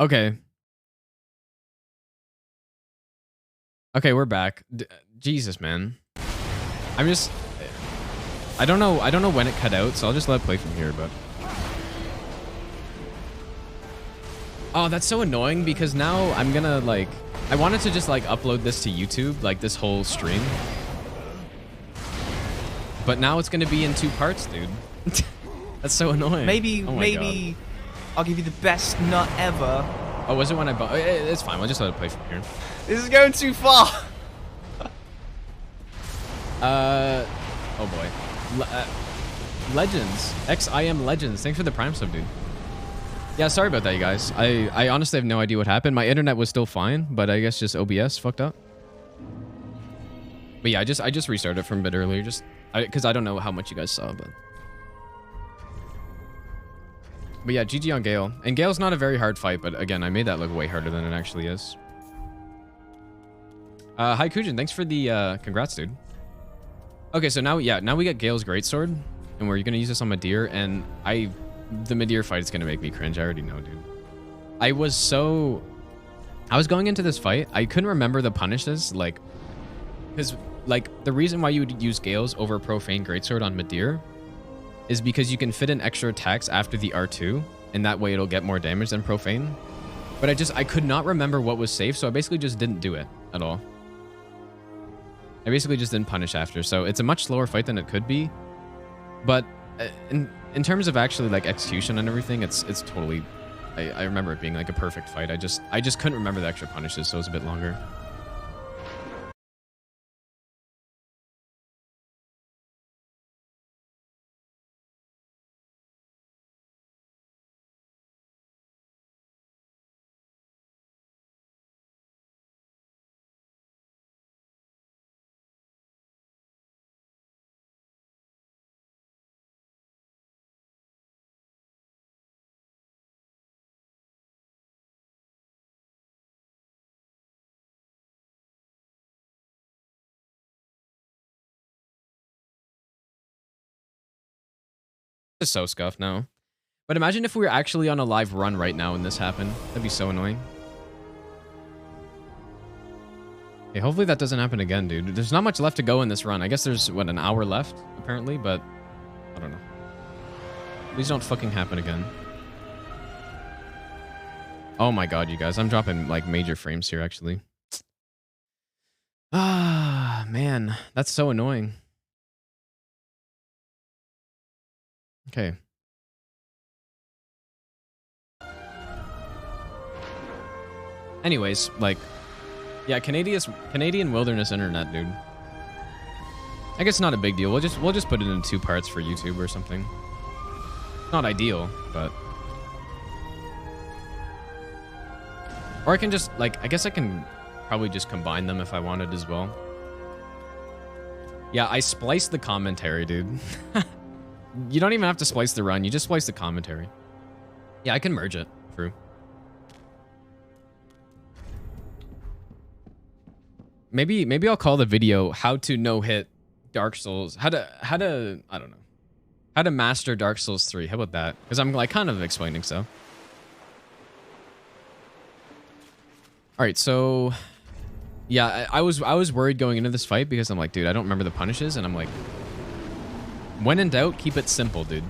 Okay. Okay, we're back. Jesus, man. I'm just... I don't know when it cut out, so I'll just let it play from here, but... Oh, that's so annoying because now I'm gonna, like... I wanted to just, like, upload this to YouTube, like, this whole stream. But now it's gonna be in 2 parts, dude. That's so annoying. Maybe I'll give you the best nut ever. Oh, was it when I bought... It's fine, we'll just let it play from here. This is going too far. Oh boy. Legends. XIM Legends. Thanks for the Prime sub, dude. Yeah, sorry about that, you guys. I honestly have no idea what happened. My internet was still fine, but I guess just OBS fucked up. But yeah, I just restarted it from a bit earlier, just because I don't know how much you guys saw, but yeah, GG on Gale. And Gale's not a very hard fight, but again, I made that look way harder than it actually is. Hi Kujin, thanks for the congrats, dude. Okay, so now we get Gale's greatsword, and we're gonna use this on Midir, and the Midir fight is gonna make me cringe. I already know, dude. I was going into this fight, I couldn't remember the punishes, like, because like the reason why you would use Gale's over Profane Greatsword on Midir is because you can fit in extra attacks after the R2, and that way it'll get more damage than Profane. But I could not remember what was safe, so I basically just didn't do it at all. I basically just didn't punish after, so it's a much slower fight than it could be. But in terms of actually like execution and everything, it's totally... I remember it being like a perfect fight. I just couldn't remember the extra punishes, so it was a bit longer. It's so scuffed now. But imagine if we were actually on a live run right now and this happened. That'd be so annoying. Okay, hopefully that doesn't happen again, dude. There's not much left to go in this run. I guess there's, what, an hour left, apparently, but I don't know. Please don't fucking happen again. Oh my god, you guys. I'm dropping, like, major frames here, actually. Ah, man. That's so annoying. Okay. Anyways, like, yeah, Canadian wilderness internet, dude. I guess not a big deal. We'll just put it in 2 parts for YouTube or something. Not ideal, but... Or I can just, like, I guess I can probably just combine them if I wanted as well. Yeah, I spliced the commentary, dude. You don't even have to splice the run. You just splice the commentary. Yeah, I can merge it. True. Maybe I'll call the video "How to No-Hit Dark Souls." How to I don't know. How to master Dark Souls 3. How about that? Because I'm like kind of explaining so. All right, so yeah, I was worried going into this fight because I'm like, dude, I don't remember the punishes, and I'm like, when in doubt, keep it simple, dude.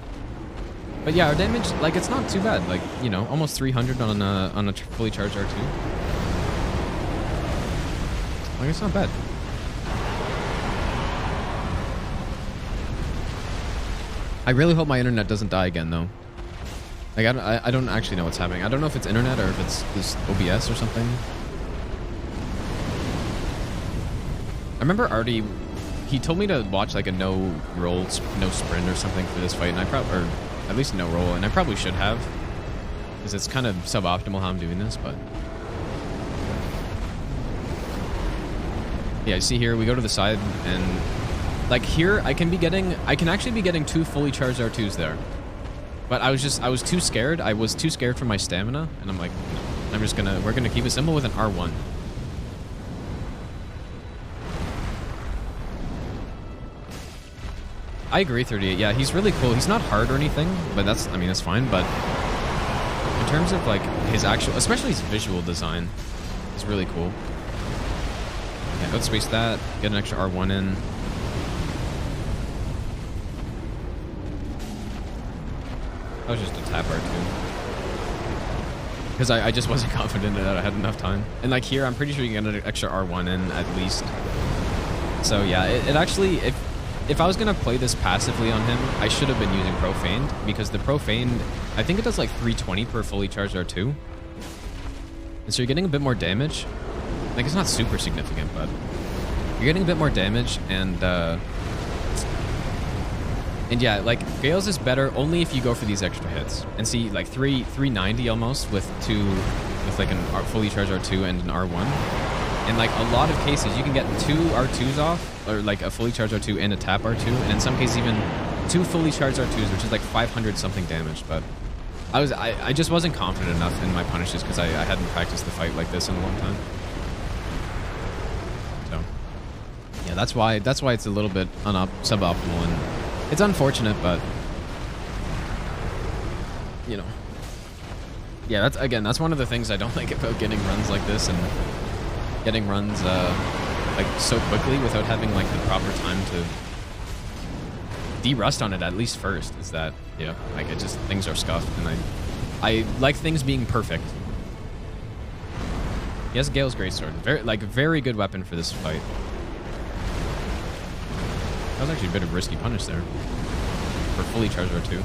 But yeah, our damage, like, it's not too bad. Like, you know, almost 300 on a fully charged R2. Like, it's not bad. I really hope my internet doesn't die again, though. Like, I don't actually know what's happening. I don't know if it's internet or if it's this OBS or something. I remember Artie, he told me to watch like a no roll, no sprint or something for this fight, and or at least no roll, and I probably should have, because it's kind of suboptimal how I'm doing this, but yeah, you see here, we go to the side, and like here, I can actually be getting 2 fully charged R2s there, but I was too scared. I was too scared for my stamina, and I'm like, no, we're gonna keep it simple with an R1. I agree, 38. Yeah, he's really cool. He's not hard or anything, but that's fine. But in terms of like his actual, especially his visual design, is really cool. Yeah, outspace that, get an extra R1 in. That was just a tap R2. Because I just wasn't confident that I had enough time. And like here, I'm pretty sure you can get an extra R1 in at least. So yeah, it actually, if I was going to play this passively on him, I should have been using Profaned, because the Profaned, I think it does like 320 per fully charged R2. And so you're getting a bit more damage. Like, it's not super significant, but you're getting a bit more damage, and yeah, like, Gale's is better only if you go for these extra hits. And see, like, 390 almost with like an fully charged R2 and an R1. In like a lot of cases, you can get 2 R2s off, or like a fully charged R2 and a tap R2, and in some cases even 2 fully charged R2s, which is like 500 something damage. But I just wasn't confident enough in my punishes because I hadn't practiced the fight like this in a long time. So yeah, that's why it's a little bit suboptimal, and it's unfortunate, but you know, yeah, that's one of the things I don't like about getting runs like this and getting runs like so quickly without having like the proper time to de-rust on it at least first, is that, yeah, like it just, things are scuffed, and I like things being perfect. He has Gale's Greatsword. Very good weapon for this fight. That was actually a bit of a risky punish there for fully charged R2.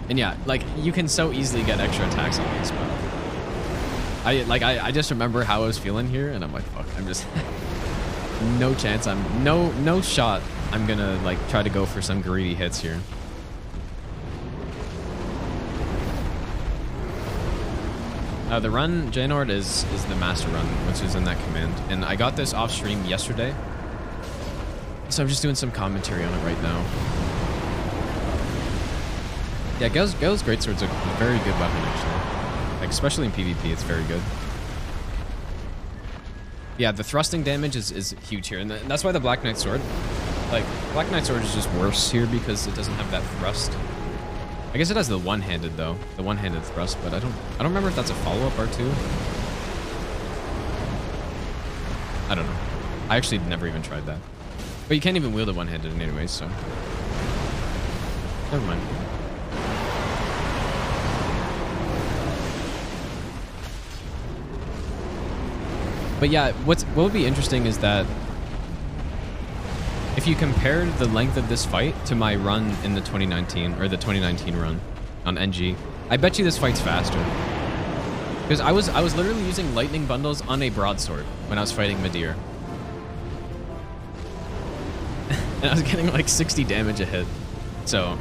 And yeah, like, you can so easily get extra attacks on this, but I just remember how I was feeling here, and I'm like, fuck, I'm just no chance, no shot I'm gonna like try to go for some greedy hits here. The run Janord is the master run, which is in that command, and I got this off stream yesterday, so I'm just doing some commentary on it right now. Yeah, Gale's Greatsword's a very good weapon, actually. Like, especially in PvP, it's very good. Yeah, the thrusting damage is huge here, and that's why the Black Knight Sword, like, Black Knight Sword is just worse here because it doesn't have that thrust. I guess it has the one-handed though, the one-handed thrust, but I don't remember if that's a follow-up R2. I don't know. I actually never even tried that. But you can't even wield it one-handed anyways, so never mind. But yeah, what would be interesting is that if you compared the length of this fight to my run in the 2019, or the 2019 run on NG, I bet you this fight's faster. Because I was literally using lightning bundles on a broadsword when I was fighting Midir. And I was getting like 60 damage a hit. So,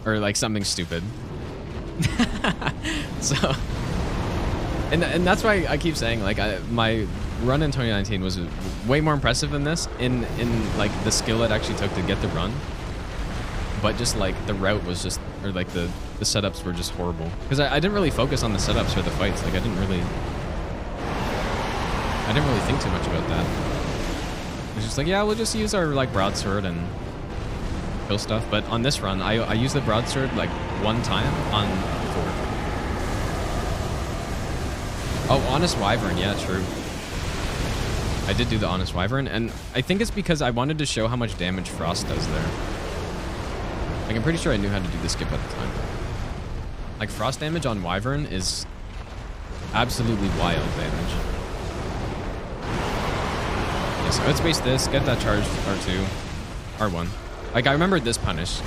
or like something stupid. So, and that's why I keep saying, like, my run in 2019 was way more impressive than this in like the skill it actually took to get the run, but just like the route was just, or like the setups were just horrible, because I didn't really focus on the setups for the fights. Like I didn't really think too much about that. It was just like, yeah, we'll just use our like broadsword and kill stuff. But on this run, I used the broadsword like one time on 4. Oh, Honest Wyvern, yeah, true. I did do the Honest Wyvern, and I think it's because I wanted to show how much damage Frost does there. Like, I'm pretty sure I knew how to do the skip at the time. Like, Frost damage on Wyvern is absolutely wild damage. Yeah, so outspace this, get that charged R2, R1. Like, I remembered this punish.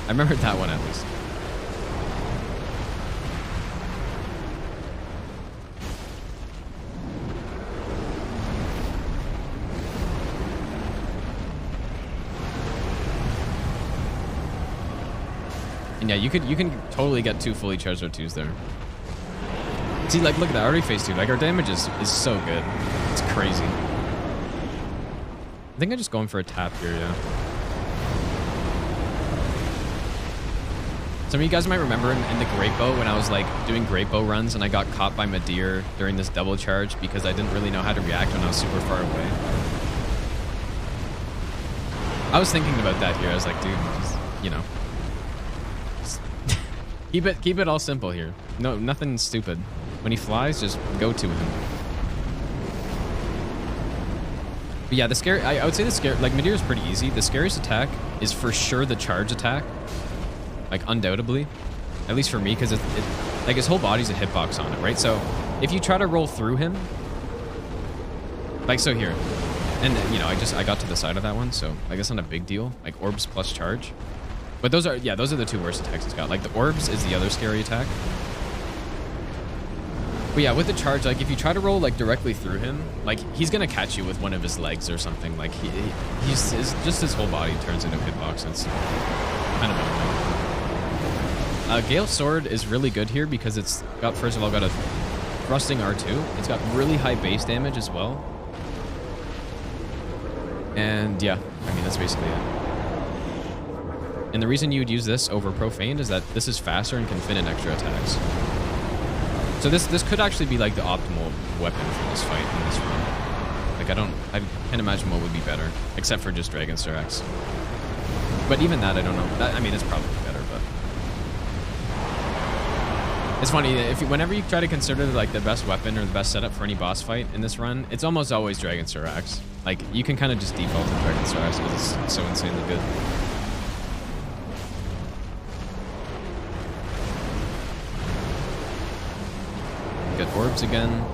I remembered that one at least. And yeah, you can totally get 2 fully charged R2s there. See, like, look at that, already phase 2. Like, our damage is so good. It's crazy. I think I'm just going for a tap here, yeah. Some of you guys might remember in the Great Bow when I was like doing Great Bow runs and I got caught by Midir during this double charge because I didn't really know how to react when I was super far away. I was thinking about that here. I was like, dude, you know, keep it all simple here. No, nothing stupid. When he flies, just go to him. But yeah, the scare, I would say the scare, like Midir is pretty easy. The scariest attack is for sure the charge attack. Like undoubtedly, at least for me, because like his whole body's a hitbox on it, right? So if you try to roll through him, like so here, and you know, I got to the side of that one, so I guess not a big deal. Like orbs plus charge, but those are the two worst attacks it's got. Like the orbs is the other scary attack. But yeah, with the charge, like if you try to roll like directly through him, like he's gonna catch you with one of his legs or something. Like he's just his whole body turns into a hitbox. And it's kind of annoying. Gale's sword is really good here because it's got, first of all, got a thrusting R2. It's got really high base damage as well. And yeah, I mean that's basically it. And the reason you would use this over Profaned is that this is faster and can fit in extra attacks. So this could actually be like the optimal weapon for this fight in this run. Like I can't imagine what would be better, except for just Dragon Star X. But even that, I don't know. I mean, it's probably better, but it's funny whenever you try to consider like the best weapon or the best setup for any boss fight in this run, it's almost always Dragon Star X. Like you can kind of just default to Dragon Star X because it's so insanely good. Get orbs again.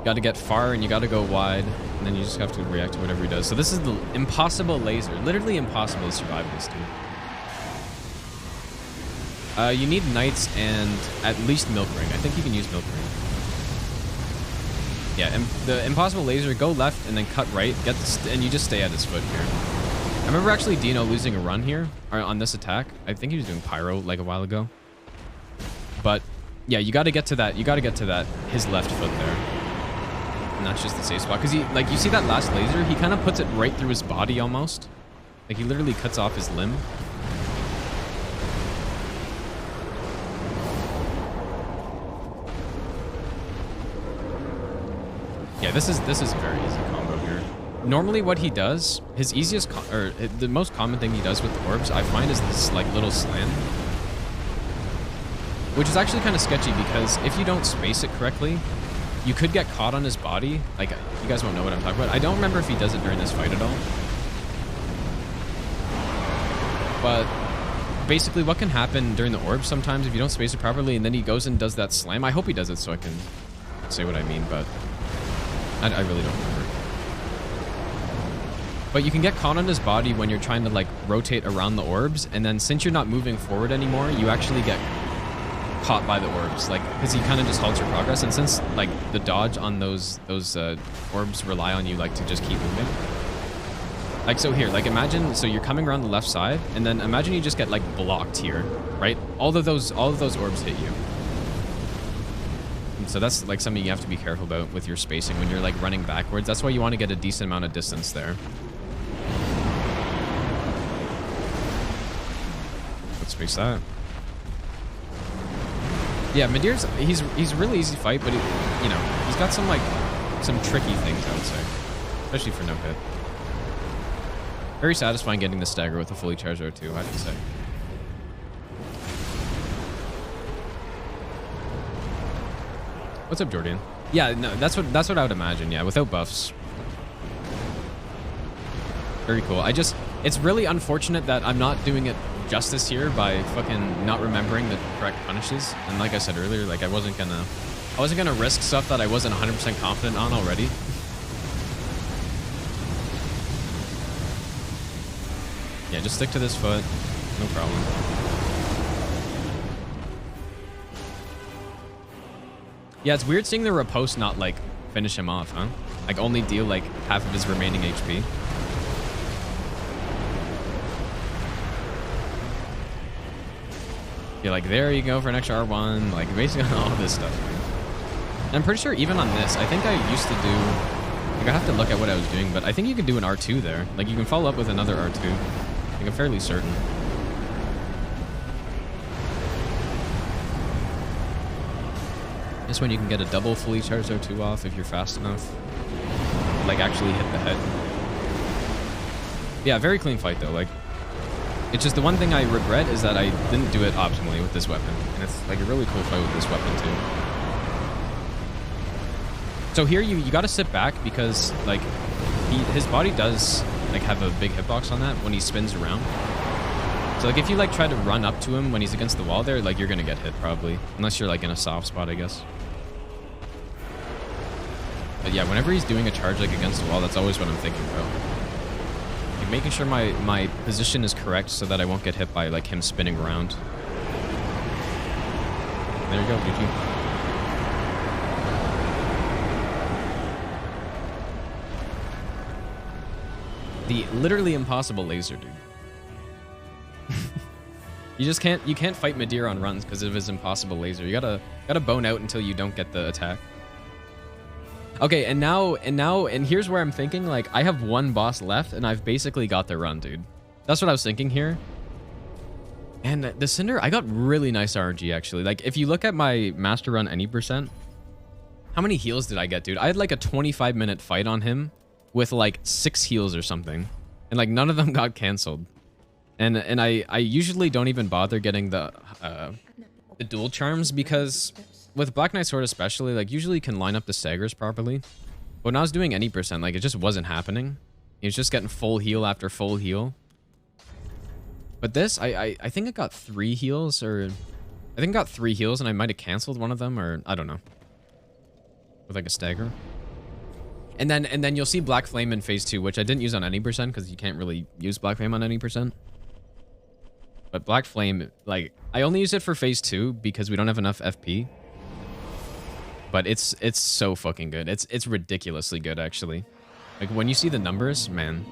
Got to get far and you got to go wide, and then you just have to react to whatever he does. So this is the impossible laser. Literally impossible to survive this, dude. You need knights and at least milk ring. I think you can use milk ring. Yeah, and the impossible laser, go left and then cut right, and you just stay at his foot here. I remember actually Dino losing a run here on this attack. I think he was doing pyro like a while ago. But yeah, you got to get to that. You got to get to that his left foot there, and that's just the safe spot. Because he, like, you see that last laser, he kind of puts it right through his body almost. Like he literally cuts off his limb. Yeah, this is a very easy combo here. Normally, what he does, his easiest or the most common thing he does with the orbs, I find, is this like little slam. Which is actually kind of sketchy because if you don't space it correctly, you could get caught on his body. Like, you guys won't know what I'm talking about. I don't remember if he does it during this fight at all. But basically what can happen during the orb sometimes if you don't space it properly and then he goes and does that slam. I hope he does it so I can say what I mean, but I really don't remember. But you can get caught on his body when you're trying to like rotate around the orbs, and then since you're not moving forward anymore, you actually get caught by the orbs, like because he kind of just halts your progress, and since like the dodge on those orbs rely on you like to just keep moving. Like so here, like imagine, so you're coming around the left side, and then imagine you just get like blocked here, right? All of those orbs hit you. And so that's like something you have to be careful about with your spacing when you're like running backwards. That's why you want to get a decent amount of distance there. Let's space that. Yeah, Midir's he's really easy to fight, but you know, he's got some tricky things, I would say, especially for no hit. Very satisfying getting the stagger with a fully charged R2, I have to say. What's up, Jordan? Yeah, no, that's what I would imagine. Yeah, without buffs. Very cool. It's really unfortunate that I'm not doing it justice here by fucking not remembering the correct punishes. And like I said earlier, like I wasn't gonna risk stuff that I wasn't 100% confident on already. Yeah, just stick to this foot. No problem. Yeah, it's weird seeing the riposte not like finish him off, huh? Like only deal like half of his remaining HP. Yeah, like there you go for an extra R1, like basically all this stuff. And I'm pretty sure even on this, I think I used to do, like I have to look at what I was doing, but I think you can do an R2 there. Like you can follow up with another R2. Like I'm fairly certain. This one you can get a double fully charged R2 off if you're fast enough. Like actually hit the head. Yeah, very clean fight though. Like It's just the one thing I regret is that I didn't do it optimally with this weapon. And it's like a really cool fight with this weapon too. So here you got to sit back because like his body does like have a big hitbox on that when he spins around. So like if you like try to run up to him when he's against the wall there, like you're going to get hit probably. Unless you're like in a soft spot, I guess. But yeah, whenever he's doing a charge like against the wall, that's always what I'm thinking about. Like making sure my position is correct so that I won't get hit by like him spinning around. There you go, GG. The literally impossible laser, dude. You can't fight Midir on runs because of his impossible laser. You gotta bone out until you don't get the attack. Okay, and here's where I'm thinking, like, I have one boss left and I've basically got the run, dude. That's what I was thinking here. And the Cinder, I got really nice RNG actually. Like if you look at my master run any %, how many heals did I get, dude? I had like a 25-minute fight on him with like 6 heals or something, and like none of them got canceled. And I usually don't even bother getting the dual charms because with Black Knight Sword especially, like usually you can line up the staggers properly. But when I was doing any %, like it just wasn't happening. He was just getting full heal after full heal. But this, I think I got 3 heals, or I think I got 3 heals and I might have canceled one of them, or I don't know. With like a stagger. And then you'll see Black Flame in phase 2, which I didn't use on any % because you can't really use Black Flame on any %. But Black Flame, like, I only use it for phase 2 because we don't have enough FP. But it's so fucking good. It's ridiculously good, actually. Like, when you see the numbers, man.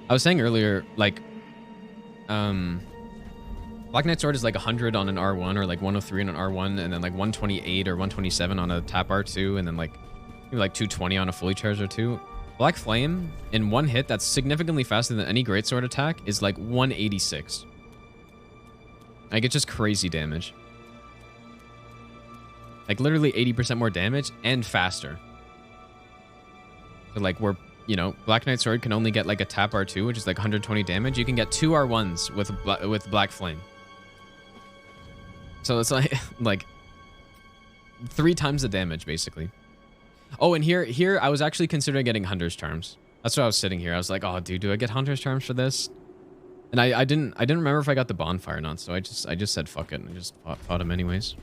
I was saying earlier, like, Black Knight Sword is like 100 on an R1, or like 103 on an R1, and then like 128 or 127 on a tap R2, and then like maybe like 220 on a fully charged R2. Black Flame, in one hit that's significantly faster than any greatsword attack, is like 186. Like, it's just crazy damage. Like, literally 80% more damage and faster. So, like, where, you know, Black Knight Sword can only get, like, a tap R2, which is, like, 120 damage. You can get 2 R1s with Black Flame. So, it's, like 3 times the damage, basically. Oh, and here, I was actually considering getting Hunter's Charms. That's why I was sitting here. I was like, oh, dude, do I get Hunter's Charms for this? And I didn't remember if I got the bonfire or not, so I just said fuck it and I just fought him anyways.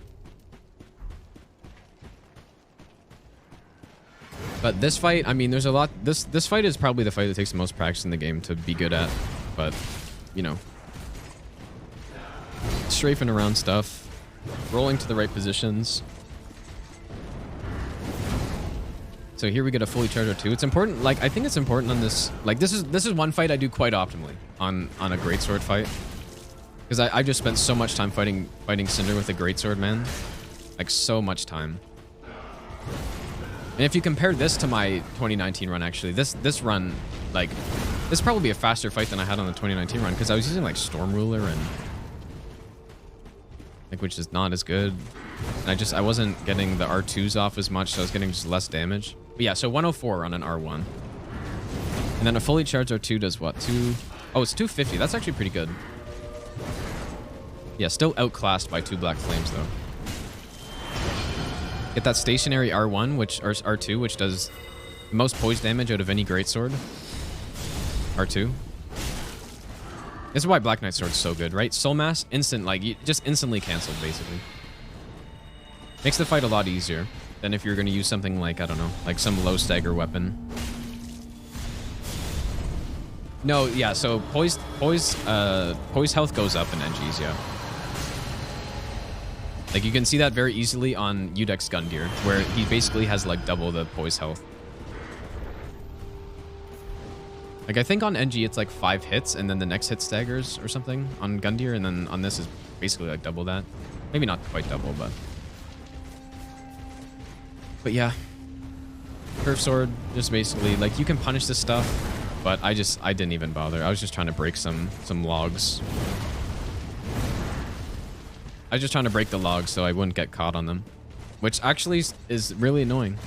But this fight, I mean, there's a lot. This fight is probably the fight that takes the most practice in the game to be good at. But, you know, strafing around stuff, rolling to the right positions. So here we get a fully charged R2. It's important, like, I think it's important on this, like, this is one fight I do quite optimally on a greatsword fight. Because I just spent so much time fighting Cinder with a greatsword, man. Like, so much time. And if you compare this to my 2019 run, actually, this run, like, this is probably a faster fight than I had on the 2019 run, because I was using, like, Storm Ruler and, like, which is not as good. And I wasn't getting the R2s off as much, so I was getting just less damage. But yeah, so 104 on an R1. And then a fully charged R2 does what? Oh, it's 250. That's actually pretty good. Yeah, still outclassed by 2 Black Flames, though. Get that stationary R1, or R2, which does the most poise damage out of any greatsword. R2. This is why Black Knight Sword's so good, right? Soul Mass, instant, like, you just instantly canceled, basically. Makes the fight a lot easier than if you're going to use something like, I don't know, like some low stagger weapon. No, yeah, so poise health goes up in NGs, yeah. Like, you can see that very easily on Udex Gundyr, where he basically has, like, double the poise health. Like, I think on NG it's like 5 hits, and then the next hit staggers or something on Gundyr, and then on this is basically, like, double that. Maybe not quite double, but... But yeah, Curve Sword, just basically, like, you can punish this stuff, but I didn't even bother. I was just trying to break some logs. I was just trying to break the logs so I wouldn't get caught on them, which actually is really annoying,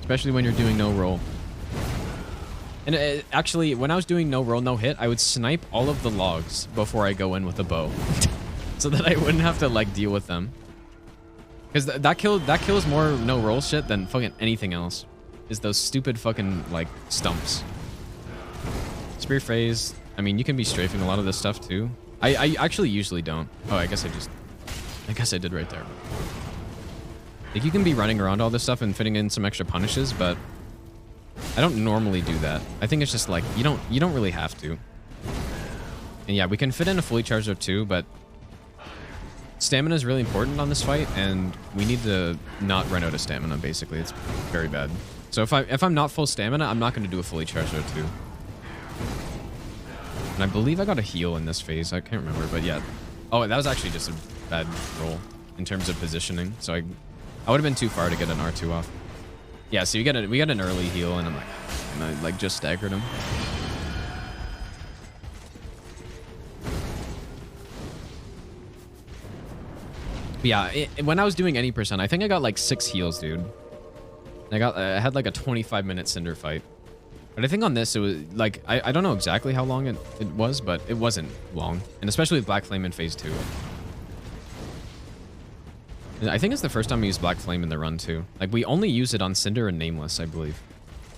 especially when you're doing no roll. And actually, when I was doing no roll, no hit, I would snipe all of the logs before I go in with a bow. So that I wouldn't have to, like, deal with them. Because that kills more no roll shit than fucking anything else. Is those stupid fucking, like, stumps. Spear phase. I mean, you can be strafing a lot of this stuff, too. I actually usually don't. Oh, I guess I did right there. Like, you can be running around all this stuff and fitting in some extra punishes, but I don't normally do that. I think it's just like, you don't really have to. And yeah, we can fit in a fully charged up too, but stamina is really important on this fight, and we need to not run out of stamina, basically. It's very bad. So if I'm not full stamina, I'm not going to do a fully charged up too. And I believe I got a heal in this phase. I can't remember, but yeah. Oh, that was actually just a bad roll in terms of positioning. So I would have been too far to get an R2 off. Yeah, so we get an early heal, and I like just staggered him. But yeah, when I was doing any percent, I think I got like 6 heals, dude. I had like a 25-minute Cinder fight. But I think on this, it was like, I don't know exactly how long it was, but it wasn't long. And especially with Black Flame in phase 2. I think it's the first time we used Black Flame in the run too. Like, we only use it on Cinder and Nameless, I believe.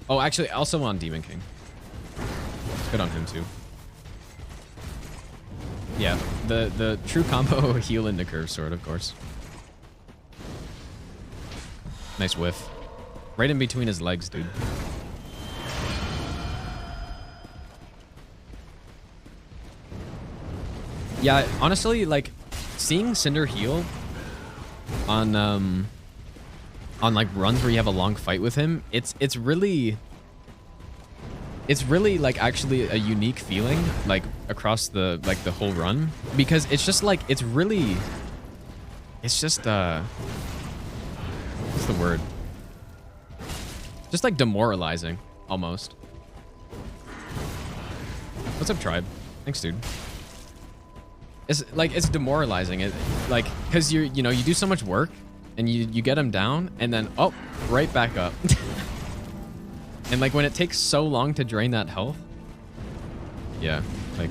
Oh, actually, also on Demon King. It's good on him too. Yeah, the true combo heal into curve sword, of course. Nice whiff. Right in between his legs, dude. Yeah, honestly, like, seeing Cinder heal on like runs where you have a long fight with him, it's really like actually a unique feeling, like across the whole run, because it's just like it's just what's the word? Just like demoralizing almost. What's up, tribe? Thanks, dude. It's like, it's demoralizing. It like, because you do so much work and you get him down and then right back up. And like when it takes so long to drain that health, yeah, like,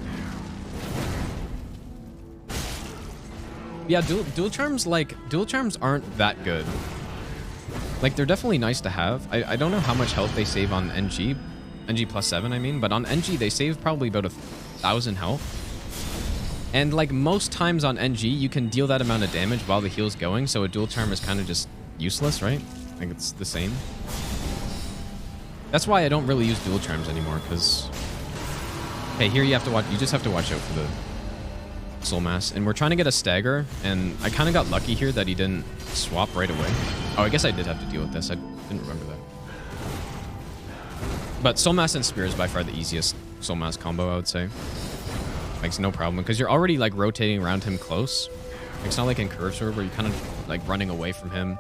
yeah, dual charms aren't that good. Like, they're definitely nice to have. I don't know how much health they save on NG plus 7, I mean, but on NG they save probably about 1,000 health. And like most times on NG, you can deal that amount of damage while the heal's going, so a dual charm is kind of just useless, right? I think it's the same. That's why I don't really use dual charms anymore, because hey, here you just have to watch out for the soul mass. And we're trying to get a stagger, and I kind of got lucky here that he didn't swap right away. Oh, I guess I did have to deal with this. I didn't remember that. But soul mass and spear is by far the easiest soul mass combo, I would say. Makes no problem, because you're already like rotating around him close. It's not like in curve sword where you're kind of like running away from him,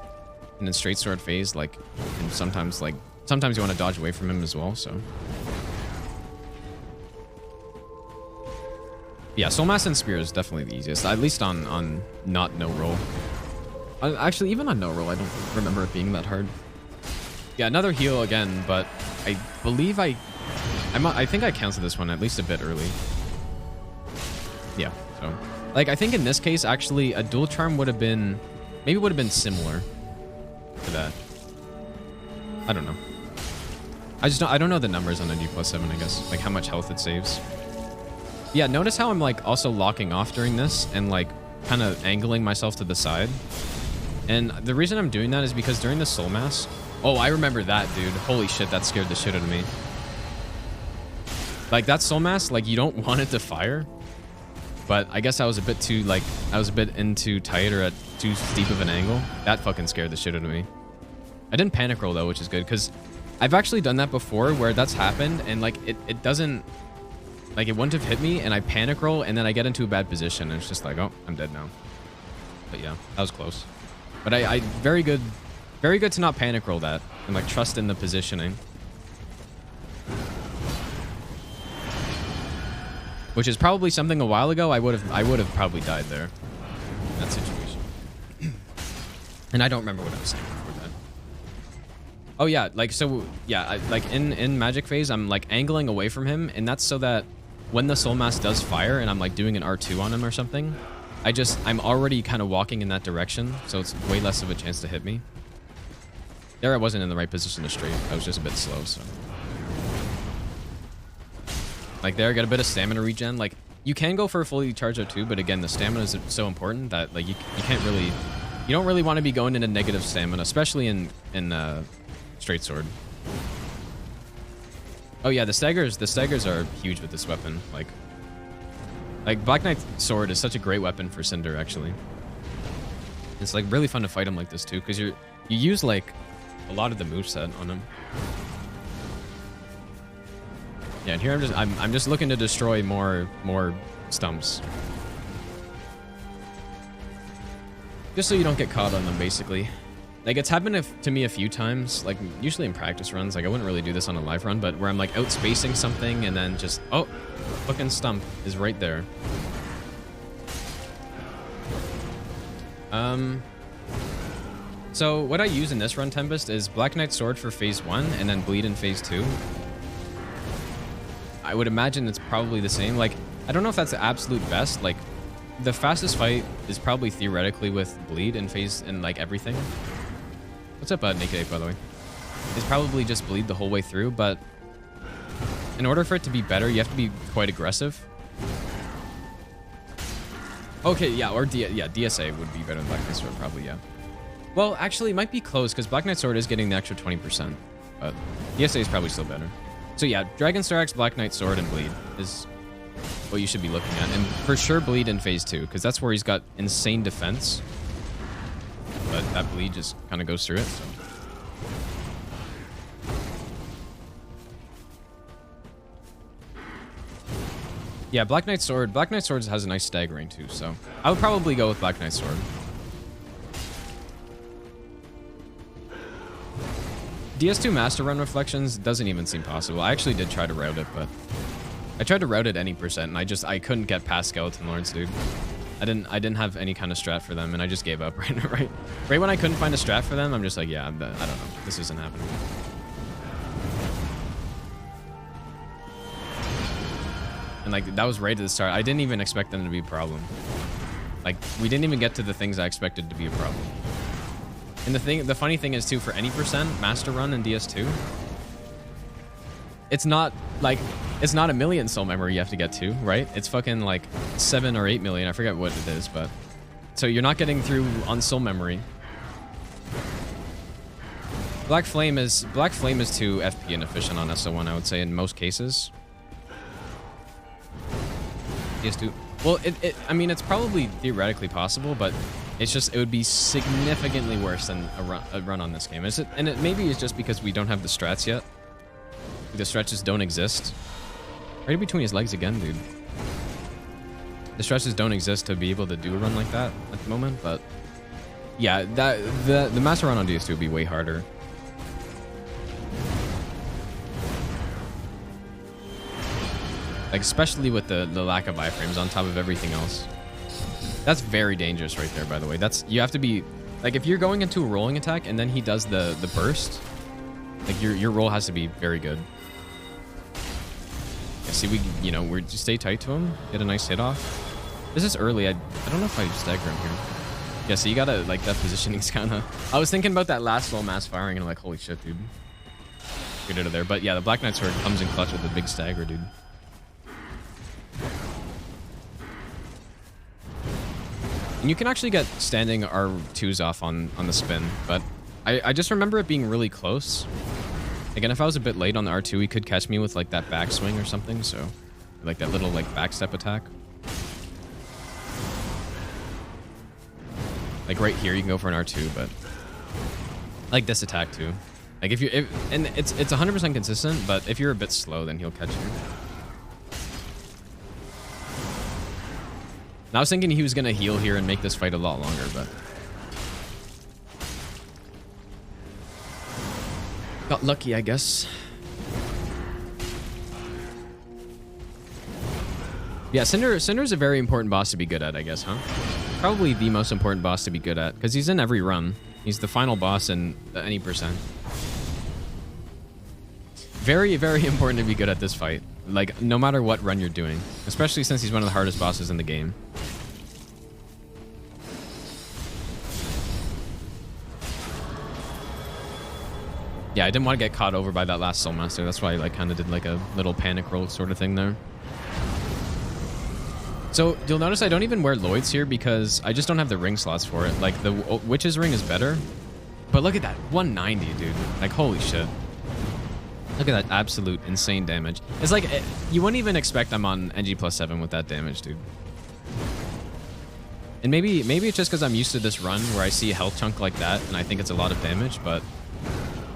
and in straight sword phase, like, and sometimes you want to dodge away from him as well. So yeah, soul mass and spear is definitely the easiest, at least on not no roll. Actually, even on no roll, I don't remember it being that hard. Yeah, another heal again, but I believe I think I canceled this one at least a bit early. Yeah, so like I think in this case actually a dual charm would have been similar to that. I don't know. I don't know the numbers on NG plus 7, I guess, like how much health it saves. Yeah, notice how I'm like also locking off during this and like kind of angling myself to the side. And the reason I'm doing that is because during the soul mass, oh, I remember that, dude. Holy shit, that scared the shit out of me. Like that soul mass, like you don't want it to fire. But I guess I was a bit in too tight or at too steep of an angle. That fucking scared the shit out of me. I didn't panic roll though, which is good, because I've actually done that before where that's happened and like it doesn't, like it wouldn't have hit me and I panic roll and then I get into a bad position and it's just like, oh, I'm dead now. But yeah, that was close. But I very good to not panic roll that and like trust in the positioning. Which is probably something a while ago I would have probably died there in that situation. And I don't remember what I was saying before that. Oh yeah, like so yeah, like in magic phase, I'm like angling away from him, and that's so that when the soul mass does fire and I'm like doing an R2 on him or something, I'm already kind of walking in that direction, so it's way less of a chance to hit me. There I wasn't in the right position to straight. I was just a bit slow, so. Like there, I got a bit of stamina regen. Like you can go for a fully charged R2, but again, the stamina is so important that like you can't really, you don't really want to be going into negative stamina, especially in straight sword. Oh yeah, the staggers are huge with this weapon. Like Black Knight's sword is such a great weapon for Cinder actually. It's like really fun to fight him like this too, because you use like a lot of the moveset on him. Yeah, and here I'm just looking to destroy more stumps. Just so you don't get caught on them, basically. Like, it's happened to me a few times, like, usually in practice runs. Like, I wouldn't really do this on a live run, but where I'm, like, outspacing something and then just, oh, fucking stump is right there. So, what I use in this run, Tempest, is Black Knight Sword for phase 1 and then Bleed in phase 2. I would imagine it's probably the same. Like, I don't know if that's the absolute best. Like, the fastest fight is probably theoretically with Bleed in phase and, like, everything. What's up, Naked Ape, by the way? It's probably just Bleed the whole way through, but in order for it to be better, you have to be quite aggressive. Okay, yeah, or DSA would be better than Black Knight Sword, probably, yeah. Well, actually, it might be close, because Black Knight Sword is getting the extra 20%, but DSA is probably still better. So yeah, Dragon Star Axe, Black Knight Sword, and Bleed is what you should be looking at. And for sure Bleed in phase 2, because that's where he's got insane defense. But that Bleed just kind of goes through it, so. Yeah, Black Knight Sword has a nice staggering too, so I would probably go with Black Knight Sword. DS2 Master Run Reflections doesn't even seem possible. I actually did try to route it, but I tried to route it any percent, and I couldn't get past Skeleton Lords, dude. I didn't have any kind of strat for them, and I just gave up right when I couldn't find a strat for them. I'm just like, yeah, I don't know, this isn't happening. And like that was right at the start. I didn't even expect them to be a problem. Like we didn't even get to the things I expected to be a problem. And the funny thing is too, for any percent Master Run in DS2, it's not a million soul memory you have to get to, right? It's fucking like 7 or 8 million. I forget what it is, but so you're not getting through on soul memory. Black Flame is too FP inefficient on SL1, I would say, in most cases. DS2. Well, I mean, it's probably theoretically possible, but it's just, it would be significantly worse than a run on this game. And it maybe is just because we don't have the strats yet. The stretches don't exist. Right between his legs again, dude. The stretches don't exist to be able to do a run like that at the moment, but yeah, the Master Run on DS2 would be way harder. Like, especially with the lack of iframes on top of everything else. That's very dangerous right there, by the way. You have to be, like, if you're going into a rolling attack and then he does the burst, like, your roll has to be very good. Yeah, see, we just stay tight to him, get a nice hit off. This is early. I don't know if I stagger him here. Yeah, so you gotta, like, that positioning's kind of... I was thinking about that last slow mass firing, and I'm like, holy shit, dude. Get out of there. But yeah, the Black Knight Sword comes in clutch with a big stagger, dude. And you can actually get standing R2s off on the spin, but I just remember it being really close. Again, if I was a bit late on the R2, he could catch me with, like, that backswing or something, so... Like, that little, like, backstep attack. Like, right here, you can go for an R2, but... I like this attack, too. Like, and it's 100% consistent, but if you're a bit slow, then he'll catch you. And I was thinking he was going to heal here and make this fight a lot longer, but... Got lucky, I guess. Yeah, Cinder's a very important boss to be good at, I guess, huh? Probably the most important boss to be good at, because he's in every run. He's the final boss in any percent. Very, very important to be good at this fight. Like, no matter what run you're doing. Especially since he's one of the hardest bosses in the game. Yeah, I didn't want to get caught over by that last Soul Master. That's why I like kind of did like a little panic roll sort of thing there. So you'll notice I don't even wear Lloyd's here because I just don't have the ring slots for it. Like the Witch's ring is better, but look at that 190, dude. Like holy shit. Look at that absolute insane damage. It's like you wouldn't even expect I'm on NG +7 with that damage, dude. And maybe it's just because I'm used to this run where I see a health chunk like that and I think it's a lot of damage, but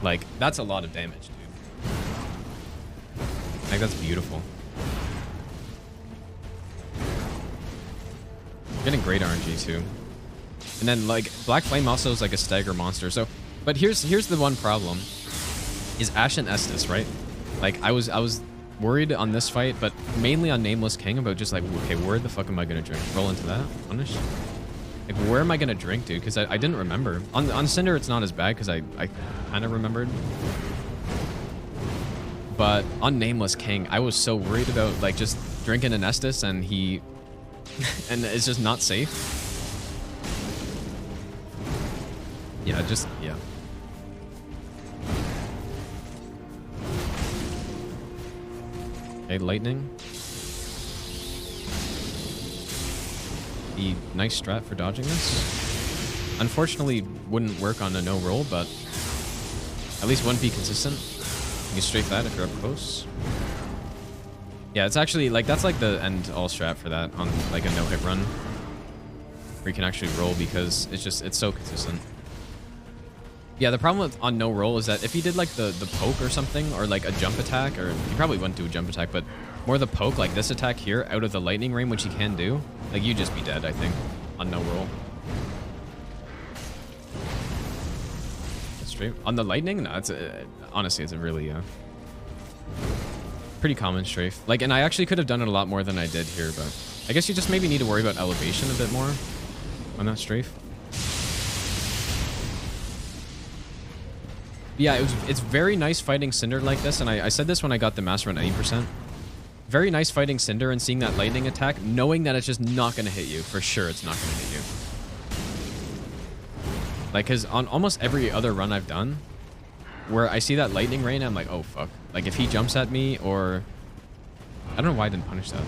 like that's a lot of damage, dude. Like that's beautiful. Getting great RNG too. And then like Black Flame also is like a stagger monster. So, but here's the one problem is Ashe and Estus, right? Like I was worried on this fight, but mainly on Nameless King about just like, okay, where the fuck am I gonna drink? Roll into that? Punish? Like where am I gonna drink, dude? Because I didn't remember. On Cinder it's not as bad because I kind of remembered. But on Nameless King, I was so worried about like just drinking an Estus and he and it's just not safe. Yeah, just yeah. Okay, lightning. The nice strat for dodging this. Unfortunately, wouldn't work on a no roll, but at least wouldn't be consistent. You can strafe that if you're up close. Yeah, it's actually like that's like the end all strat for that on like a no hit run, where you can actually roll because it's so consistent. Yeah, the problem with on no roll is that if he did like the poke or something, or like a jump attack, or he probably wouldn't do a jump attack, but more the poke, like this attack here out of the lightning ring, which he can do, like you'd just be dead, I think, on no roll. That's straight. On the lightning, no, it's honestly, it's a really pretty common strafe. Like, and I actually could have done it a lot more than I did here, but I guess you just maybe need to worry about elevation a bit more on that strafe. Yeah, it's very nice fighting Cinder like this, and I said this when I got the Master on 80%. Very nice fighting Cinder and seeing that lightning attack, knowing that it's just not going to hit you. For sure, it's not going to hit you. Like, because on almost every other run I've done, where I see that lightning rain, I'm like, oh, fuck. Like, if he jumps at me, or... I don't know why I didn't punish that.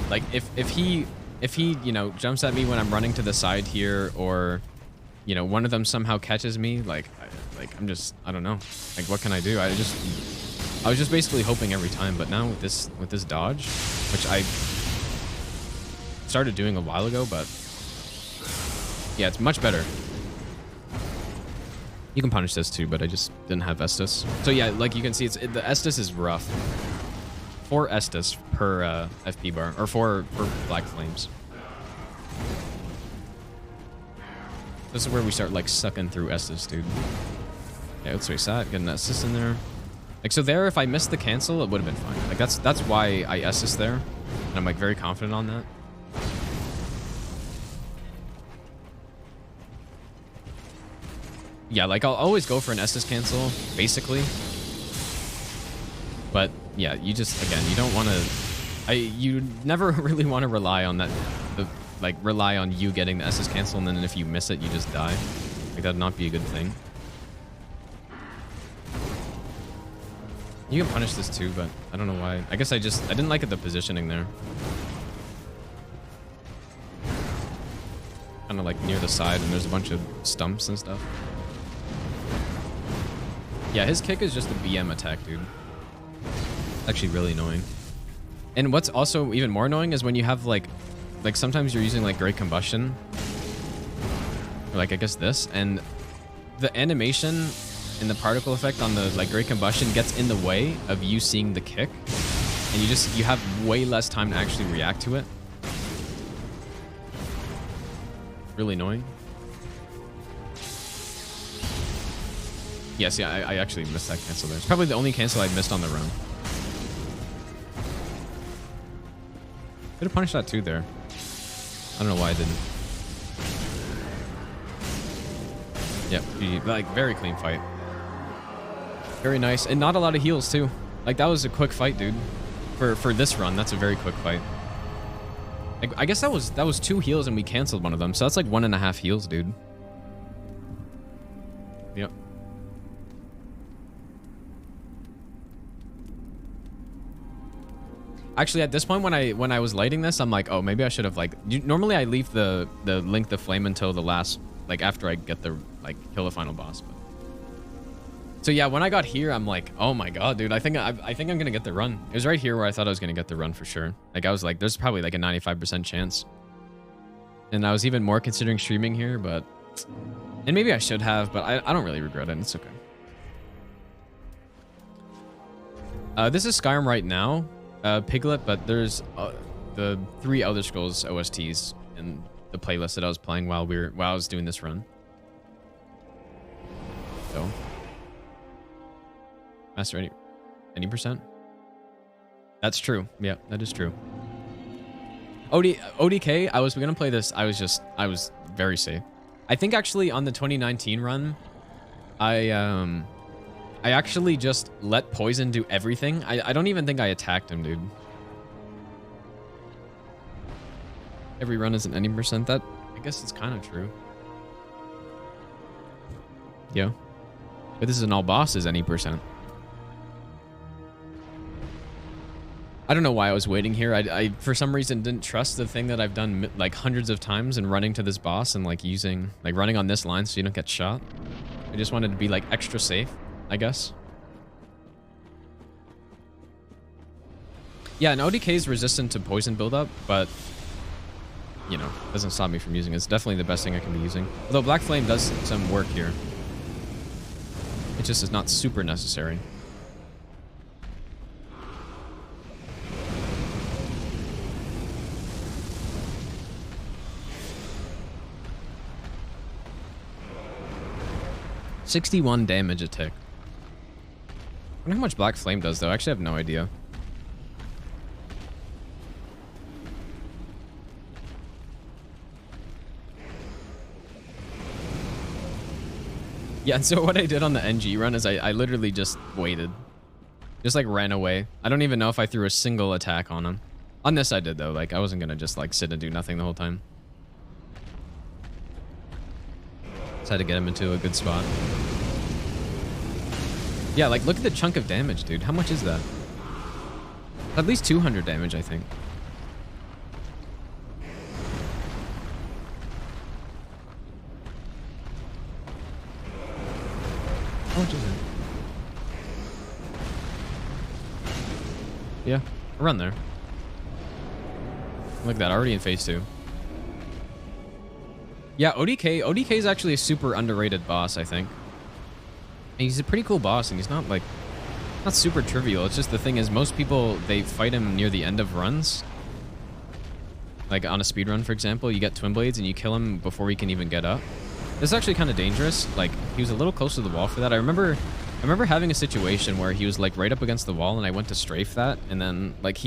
Like, if he, you know, jumps at me when I'm running to the side here, or... you know, one of them somehow catches me, like I'm just, I don't know. Like, what can I do? I was just basically hoping every time, but now with this dodge, which I started doing a while ago, but yeah, it's much better. You can punish this too, but I just didn't have Estus. So yeah, like you can see, the Estus is rough. 4 Estus per FP bar, or 4 Black Flames. This is where we start like sucking through Estus, dude. Yeah, let's face that. Get an Estus in there. Like, so there, if I missed the cancel, it would have been fine. Like, that's why I Estus there. And I'm like very confident on that. Yeah, like I'll always go for an Estus cancel, basically. But yeah, you just, again, you don't want to, you never really want to rely on that, like rely on you getting the Estus cancel, and then if you miss it, you just die. Like, that'd not be a good thing. You can punish this too, but I don't know why. I guess I didn't like the positioning there. Kind of like near the side, and there's a bunch of stumps and stuff. Yeah, his kick is just a BM attack, dude. Actually really annoying. And what's also even more annoying is when you have like sometimes you're using like Great Combustion, or like I guess this, and the animation and the particle effect on the like Great Combustion gets in the way of you seeing the kick, and you have way less time to actually react to it. Really annoying. Yes, yeah, I actually missed that cancel there. It's probably the only cancel I missed on the run. Could have punished that too there. I don't know why I didn't. Yep, like very clean fight. Very nice. And not a lot of heals, too. Like, that was a quick fight, dude. For this run, that's a very quick fight. I guess that was 2 heals and we canceled one of them. So that's like 1.5 heals, dude. Yep. Actually, at this point, when I was lighting this, I'm like, oh, maybe I should have like. Normally, I leave the link the flame until the last, like after I get the kill the final boss. But. So yeah, when I got here, I'm like, oh my god, dude, I think I'm gonna get the run. It was right here where I thought I was gonna get the run for sure. Like I was like, there's probably like a 95% chance. And I was even more considering streaming here, but and maybe I should have, but I don't really regret it. It's okay. This is Skyrim right now. Piglet, but there's the 3 Elder Scrolls OSTs in the playlist that I was playing while I was doing this run. So, master any percent? That's true. Yeah, that is true. ODK, I was gonna play this. I was very safe. I think actually on the 2019 run, I actually just let Poison do everything. I don't even think I attacked him, dude. Every run isn't any percent. That, I guess it's kind of true. Yeah. But this is an all bosses any percent. I don't know why I was waiting here. I for some reason didn't trust the thing that I've done like hundreds of times and running to this boss and like running on this line so you don't get shot. I just wanted to be like extra safe, I guess. Yeah, and ODK is resistant to poison buildup, but you know, doesn't stop me from using it. It's definitely the best thing I can be using. Although Black Flame does some work here. It just is not super necessary. $61 damage a tick. I wonder how much Black Flame does, though. I actually have no idea. Yeah, and so what I did on the NG run is I literally just waited. Just, like, ran away. I don't even know if I threw a single attack on him. On this I did, though. Like, I wasn't gonna just, like, sit and do nothing the whole time. Just had to get him into a good spot. Yeah, like, look at the chunk of damage, dude. How much is that? At least 200 damage, I think. How much is it? Yeah, around there. Look at that, already in phase 2. Yeah, ODK is actually a super underrated boss, I think. He's a pretty cool boss, and he's not like not super trivial. It's just the thing is, most people, they fight him near the end of runs. Like on a speed run, for example, you get Twin Blades and you kill him before he can even get up. This is actually kind of dangerous. Like, he was a little close to the wall for that. I remember having a situation where he was like right up against the wall, and I went to strafe that, and then like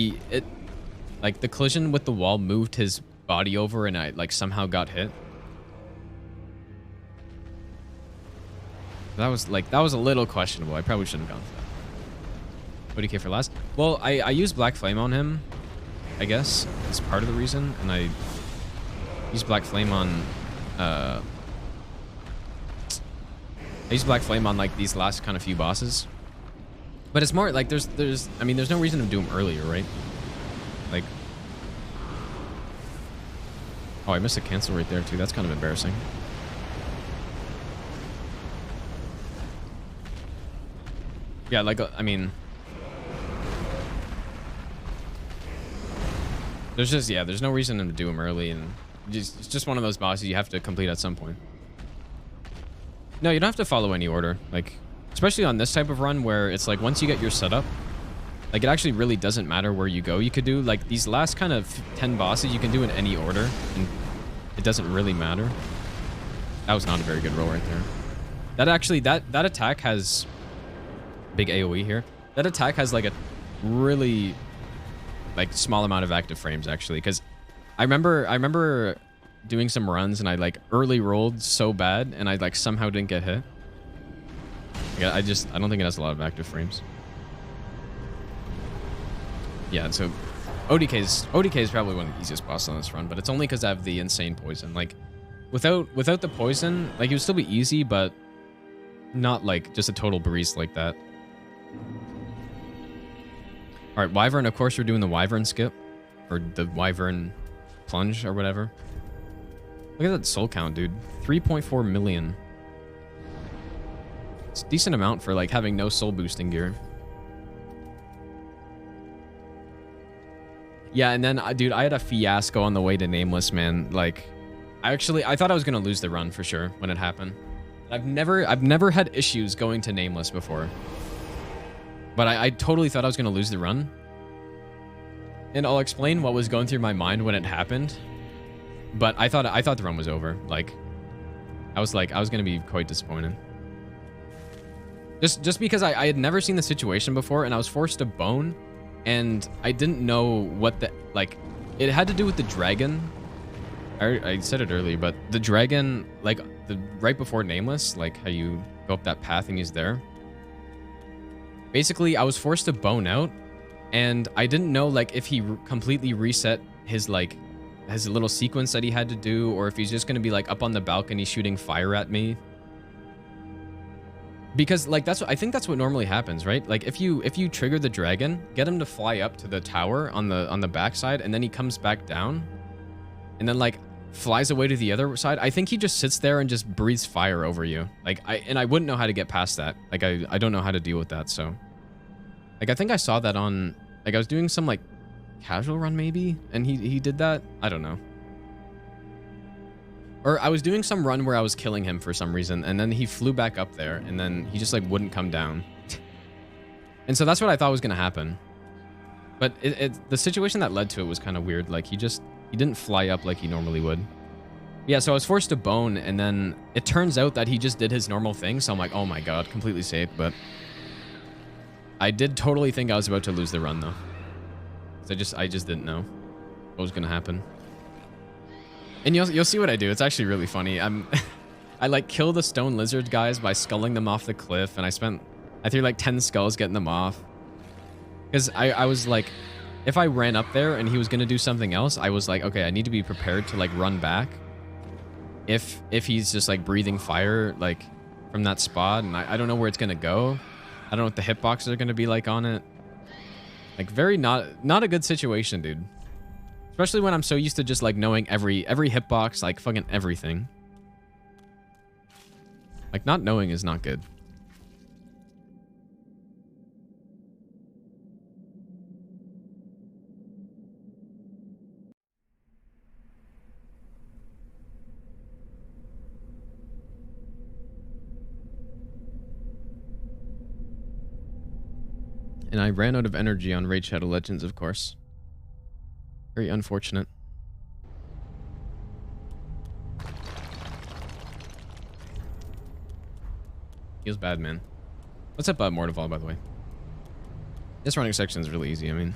like the collision with the wall moved his body over, and I like somehow got hit. That was a little questionable. I probably shouldn't have gone for that. ODK for last. Well, I used Black Flame on him, I guess. It's part of the reason, and I used Black Flame on I used Black Flame on like these last kind of few bosses. But it's more like there's I mean, there's no reason to do them earlier, right? Like, oh, I missed a cancel right there too. That's kind of embarrassing. Yeah, like, I mean, there's no reason to do them early, and it's just one of those bosses you have to complete at some point. No, you don't have to follow any order, like, especially on this type of run where it's like once you get your setup, like, it actually really doesn't matter where you go. You could do like these last kind of 10 bosses, you can do in any order, and it doesn't really matter. That was not a very good roll right there. That actually, that attack has big AoE here. That attack has like a really like small amount of active frames actually, because I remember doing some runs and I like early rolled so bad and I like somehow didn't get hit. Yeah, I don't think it has a lot of active frames. Yeah, so ODK is probably one of the easiest bosses on this run, but it's only because I have the insane poison. Like, without the poison, like, it would still be easy, but not like just a total breeze like that. All right, Wyvern. Of course, we're doing the Wyvern skip, or the Wyvern plunge, or whatever. Look at that soul count, dude. 3.4 million. It's a decent amount for like having no soul boosting gear. Yeah, and then, dude, I had a fiasco on the way to Nameless, man. Like, I thought I was gonna lose the run for sure when it happened. I've never had issues going to Nameless before, but I totally thought I was gonna lose the run. And I'll explain what was going through my mind when it happened. But I thought the run was over. Like, I was gonna be quite disappointed. Just because I had never seen the situation before, and I was forced to bone, and I didn't know what the, like, it had to do with the dragon. I said it earlier, but the dragon, like, right before Nameless, like how you go up that path and he's there. Basically, I was forced to bone out, and I didn't know, like, if he completely reset his, like, his little sequence that he had to do, or if he's just gonna be, like, up on the balcony shooting fire at me. Because, like, I think that's what normally happens, right? Like, if you trigger the dragon, get him to fly up to the tower on the backside, and then he comes back down, and then, like, flies away to the other side. I think he just sits there and just breathes fire over you. Like, I wouldn't know how to get past that. Like, I don't know how to deal with that, so. Like, I think I saw that on, like, I was doing some, like, casual run maybe, and he did that. I don't know. Or I was doing some run where I was killing him for some reason, and then he flew back up there, and then he just, like, wouldn't come down. And so that's what I thought was gonna happen. But the situation that led to it was kind of weird. Like, he didn't fly up like he normally would. Yeah, so I was forced to bone, and then it turns out that he just did his normal thing, so I'm like, oh my god, completely safe. But I did totally think I was about to lose the run, though. I just didn't know what was gonna happen. And you'll see what I do. It's actually really funny. I like kill the stone lizard guys by sculling them off the cliff, and I threw like 10 skulls getting them off. Because I was like, if I ran up there and he was gonna do something else, I was like, okay, I need to be prepared to like run back. If he's just like breathing fire like from that spot, and I don't know where it's gonna go. I don't know what the hitboxes are gonna be like on it. Like, very not a good situation, dude. Especially when I'm so used to just like knowing every hitbox, like fucking everything. Like, not knowing is not good. And I ran out of energy on Raid Shadow Legends, of course. Very unfortunate. Feels bad, man. What's up, Mortival, by the way? This running section is really easy, I mean.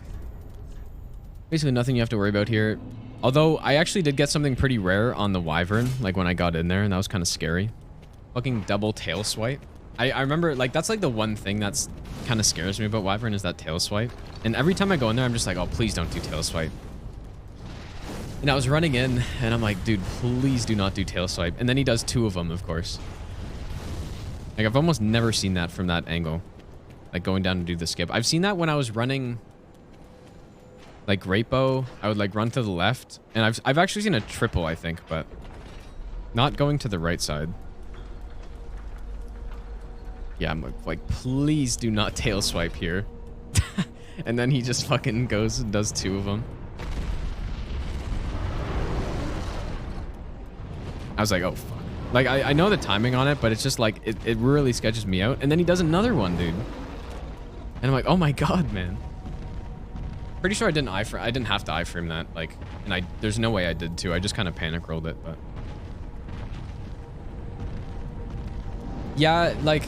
Basically nothing you have to worry about here. Although, I actually did get something pretty rare on the Wyvern, like when I got in there, and that was kind of scary. Fucking double tail swipe. I remember, like, that's like the one thing that's kind of scares me about Wyvern is that tail swipe. And every time I go in there, I'm just like, oh, please don't do tail swipe. And I was running in, and I'm like, dude, please do not do tail swipe. And then he does 2 of them, of course. Like, I've almost never seen that from that angle. Like, going down to do the skip. I've seen that when I was running, like, Great Bow. I would, like, run to the left. And I've actually seen a triple, I think, but not going to the right side. Yeah, I'm like, please do not tail swipe here. And then he just fucking goes and does 2 of them. I was like, oh, fuck. Like, I know the timing on it, but it's just like, it really sketches me out. And then he does another one, dude. And I'm like, oh my god, man. Pretty sure I didn't have to iframe that. Like, and there's no way I did too. I just kind of panic rolled it, but. Yeah, like,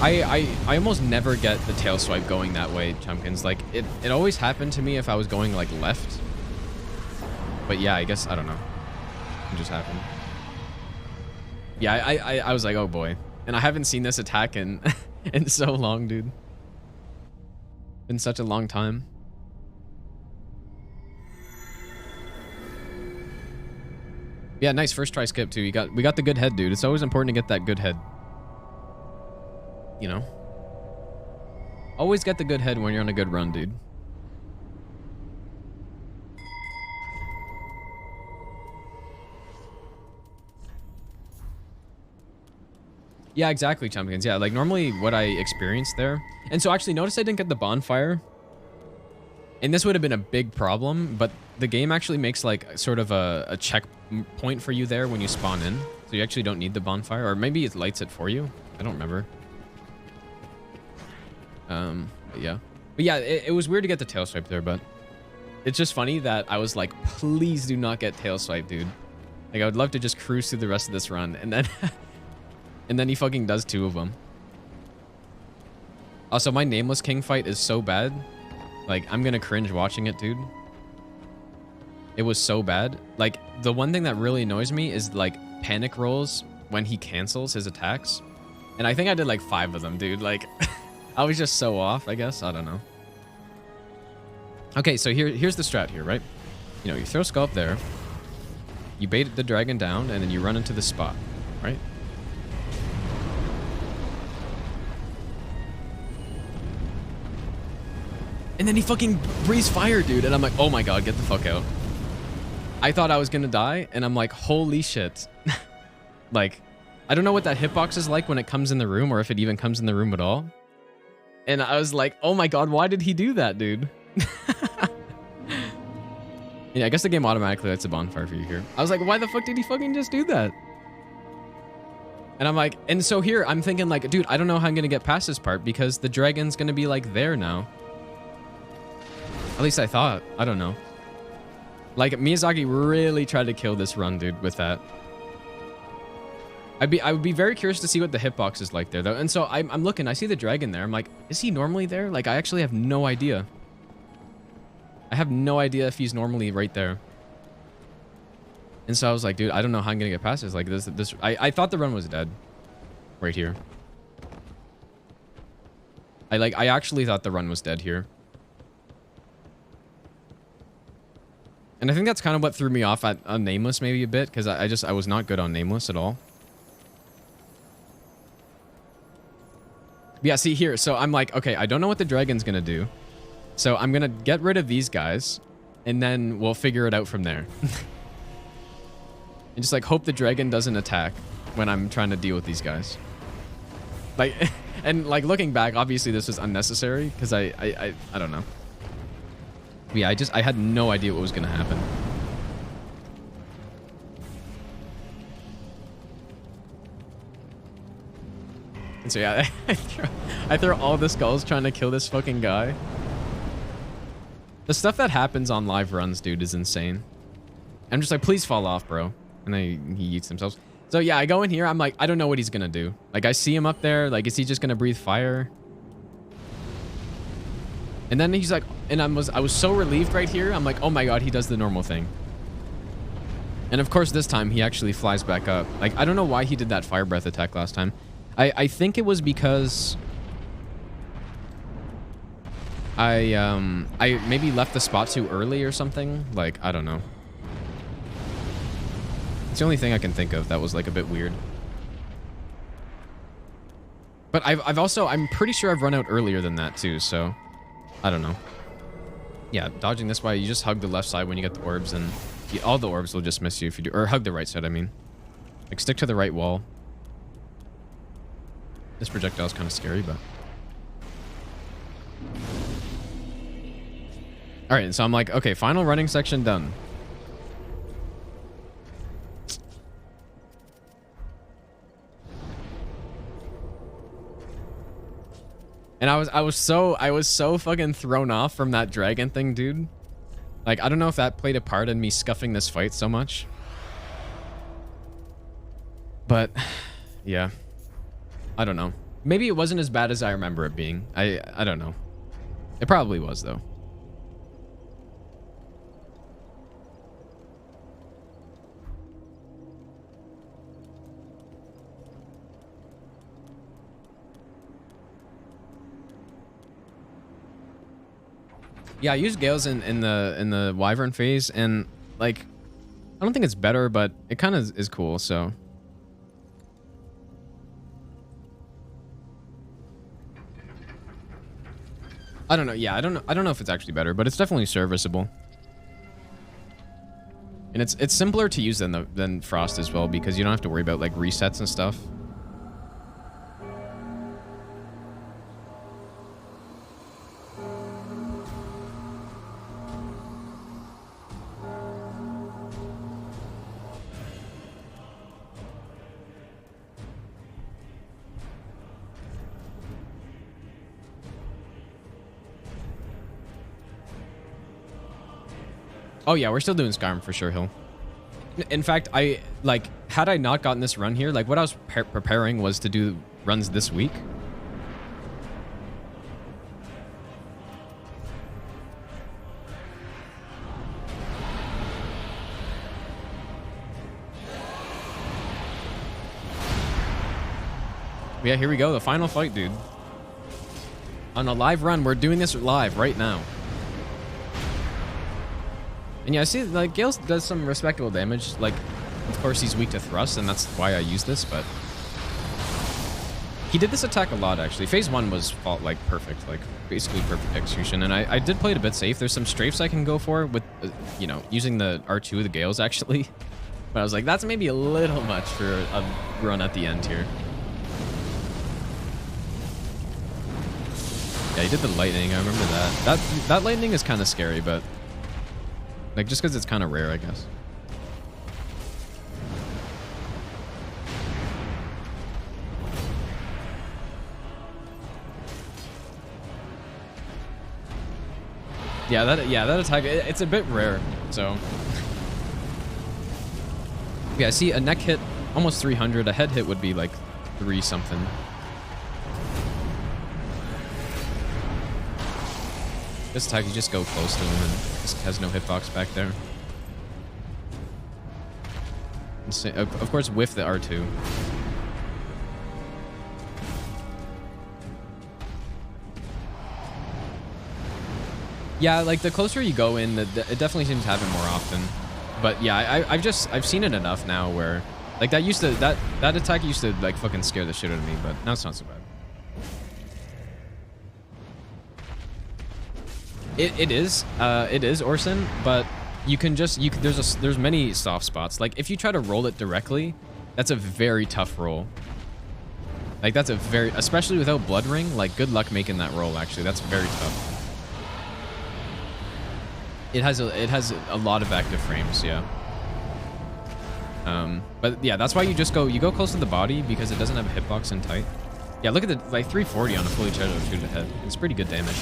I almost never get the tail swipe going that way, Chumpkins. Like, it always happened to me if I was going, like, left. But yeah, I guess, I don't know. It just happened. Yeah, I was like, oh boy. And I haven't seen this attack in in so long, dude. Been such a long time. Yeah, nice first try skip too. We got the good head, dude. It's always important to get that good head. You know? Always get the good head when you're on a good run, dude. Yeah, exactly, Champions. Yeah, like normally what I experienced there. And so actually notice I didn't get the bonfire. And this would have been a big problem, but the game actually makes like sort of a checkpoint for you there when you spawn in. So you actually don't need the bonfire, or maybe it lights it for you. I don't remember. But yeah. But yeah, it was weird to get the tail swipe there, but it's just funny that I was like, please do not get tail swipe, dude. Like I would love to just cruise through the rest of this run, and then and then he fucking does 2 of them. Also, my Nameless King fight is so bad. Like, I'm gonna cringe watching it, dude. It was so bad. Like, the one thing that really annoys me is, like, panic rolls when he cancels his attacks. And I think I did, like, 5 of them, dude. Like, I was just so off, I guess. I don't know. Okay, so here's the strat here, right? You know, you throw Skull up there. You bait the dragon down, and then you run into the spot, right? And then he fucking breathes fire, dude. And I'm like, oh my god, get the fuck out. I thought I was gonna die, and I'm like, holy shit. Like, I don't know what that hitbox is like when it comes in the room, or if it even comes in the room at all. And I was like, oh my god, why did he do that, dude? Yeah, I guess the game automatically lights a bonfire for you here. I was like, why the fuck did he fucking just do that? And I'm like, and so here, I'm thinking like, dude, I don't know how I'm gonna get past this part, because the dragon's gonna be like there now. At least I thought. I don't know. Like, Miyazaki really tried to kill this run, dude, with that. I would be very curious to see what the hitbox is like there, though. And so I'm looking. I see the dragon there. I'm like, is he normally there? Like, I actually have no idea. I have no idea if he's normally right there. And so I was like, dude, I don't know how I'm gonna get past this. Like, I thought the run was dead. Right here. I actually thought the run was dead here. And I think that's kind of what threw me off on Nameless maybe a bit, because I was not good on Nameless at all. But yeah, see here, so I'm like, okay, I don't know what the dragon's gonna do. So I'm gonna get rid of these guys, and then we'll figure it out from there. And just like hope the dragon doesn't attack when I'm trying to deal with these guys. Like, and like looking back, obviously this was unnecessary, because I don't know. Yeah, I had no idea what was gonna happen. And so yeah, I throw all the skulls trying to kill this fucking guy. The stuff that happens on live runs, dude, is insane. I'm just like, please fall off, bro. And then he eats himself. So yeah, I go in here, I'm like, I don't know what he's gonna do. Like, I see him up there, like, is he just gonna breathe fire? And then he's like, and I was so relieved right here. I'm like, oh my god, he does the normal thing. And of course, this time he actually flies back up. Like, I don't know why he did that fire breath attack last time. I think it was because I maybe left the spot too early or something. Like, I don't know. It's the only thing I can think of that was like a bit weird. But I'm pretty sure I've run out earlier than that too, so I don't know. Yeah, dodging this way, you just hug the left side when you get the orbs, and all the orbs will just miss you if you do. Or hug the right side, I mean. Like, stick to the right wall. This projectile is kind of scary, but... Alright, so I'm like, okay, final running section done. And I was so fucking thrown off from that dragon thing, dude. Like, I don't know if that played a part in me scuffing this fight so much. But, yeah. I don't know. Maybe it wasn't as bad as I remember it being. I don't know. It probably was, though. Yeah, I used Gales in the Wyvern phase, and like, I don't think it's better, but it kind of is cool. So. I don't know. Yeah, I don't know if it's actually better, but it's definitely serviceable. And it's simpler to use than Frost as well, because you don't have to worry about like resets and stuff. Oh yeah, we're still doing Skyrim for sure, Hill. In fact, had I not gotten this run here, like what I was preparing was to do runs this week. Yeah, here we go, the final fight, dude. On a live run, we're doing this live right now. And yeah, I see, like, Gales does some respectable damage. Like, of course, he's weak to thrust, and that's why I use this, but... He did this attack a lot, actually. Phase 1 was, like, perfect. Like, basically perfect execution. And I did play it a bit safe. There's some strafes I can go for with, you know, using the R2 of the Gales, actually. But I was like, that's maybe a little much for a run at the end here. Yeah, he did the lightning. I remember that. That lightning is kind of scary, but... Like, just because it's kind of rare, I guess. Yeah, that attack, it's a bit rare, so. Yeah, I see a neck hit, almost 300. A head hit would be like 3 something. This attack, you just go close to him and just has no hitbox back there. And of course, whiff the R2. Yeah, like the closer you go in, it definitely seems to happen more often. But yeah, I've seen it enough now where, like that attack used to like fucking scare the shit out of me, but now it's not so bad. It is Orson, but you can just there's many soft spots. Like if you try to roll it directly, that's a very tough roll. Like that's especially without Blood Ring, like good luck making that roll actually. That's very tough. It has a lot of active frames, yeah. But yeah, that's why you go close to the body because it doesn't have a hitbox in tight. Yeah, look at the like 340 on a fully charged shoot ahead. It's pretty good damage.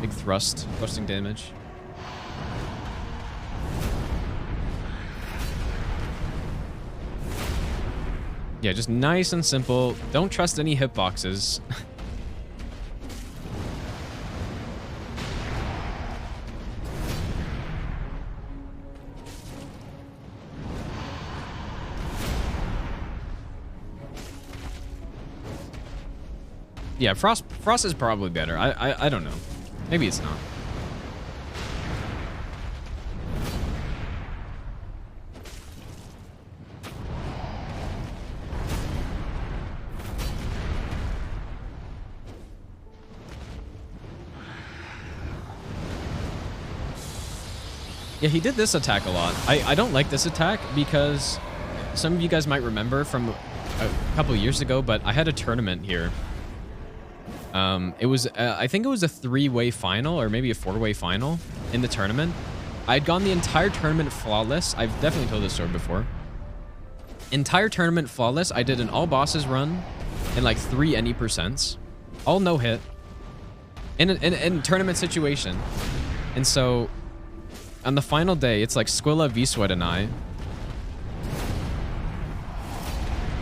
Big thrusting damage. Yeah, just nice and simple. Don't trust any hitboxes. Yeah, Frost is probably better. I don't know. Maybe it's not. Yeah, he did this attack a lot. I don't like this attack because some of you guys might remember from a couple years ago, but I had a tournament here. It was, I think it was a 3-way final or maybe a 4-way final in the tournament. I'd gone the entire tournament flawless. I've definitely told this story before. Entire tournament flawless. I did an all bosses run and like 3 any percents. All no hit. In tournament situation. And so on the final day, it's like Squilla, V-Sweat, and I.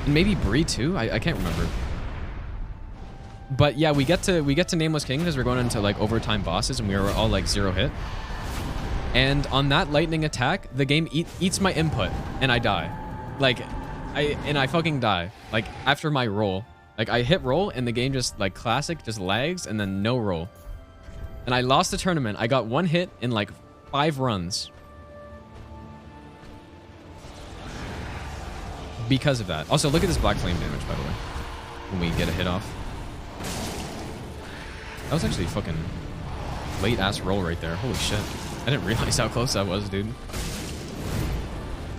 And maybe Bree too? I can't remember. But yeah, we get to Nameless King because we're going into like overtime bosses and we were all like 0 hit. And on that lightning attack, the game eats my input and I die. Like I fucking die. Like after my roll. Like I hit roll and the game just like classic just lags and then no roll. And I lost the tournament. I got one hit in like 5 runs. Because of that. Also, look at this black flame damage, by the way. When we get a hit off. That was actually a fucking late-ass roll right there. Holy shit. I didn't realize how close that was, dude.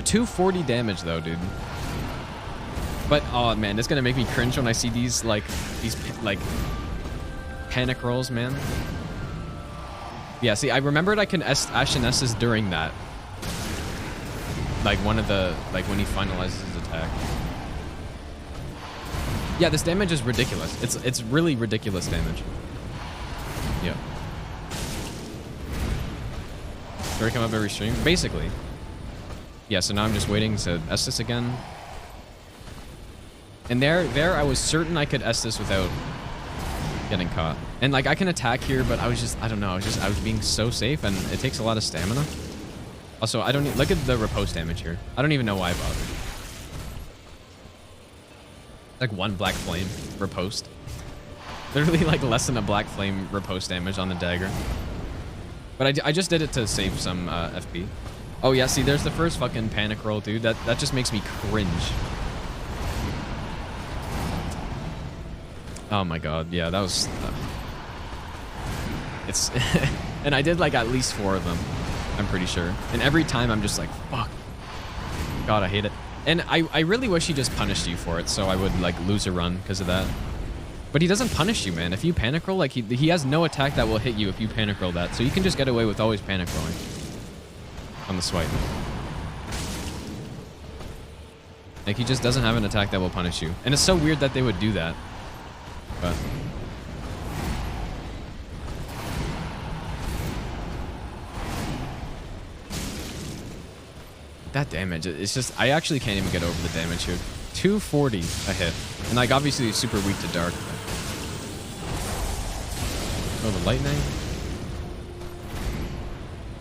240 damage, though, dude. But, oh, man, it's gonna make me cringe when I see these panic rolls, man. Yeah, see, I remembered I can Ashen Estus during that. Like, one of the, like, when he finalizes his attack. Yeah, this damage is ridiculous. It's really ridiculous damage. Yeah. Do I come up every stream? Basically. Yeah, so now I'm just waiting to Estus again. And there I was certain I could Estus without getting caught. And like I can attack here, but I was just, I don't know, I was being so safe, and it takes a lot of stamina. Also, I don't need, look at the riposte damage here. I don't even know why I bothered. Like 1 black flame riposte. Literally like less than a black flame riposte damage on the dagger. But I just did it to save some FP. Oh yeah, see, there's the first fucking panic roll, dude. That just makes me cringe. Oh my god, yeah, that was... it's... and I did like at least 4 of them, I'm pretty sure. And every time I'm just like, fuck. God, I hate it. And I really wish he just punished you for it, so I would like lose a run because of that. But he doesn't punish you, man. If you panic roll, like he has no attack that will hit you if you panic roll that. So you can just get away with always panic rolling on the swipe. Like he just doesn't have an attack that will punish you. And it's so weird that they would do that. But that damage, it's just, I actually can't even get over the damage here. 240 a hit. And like obviously he's super weak to dark. Oh, the lightning.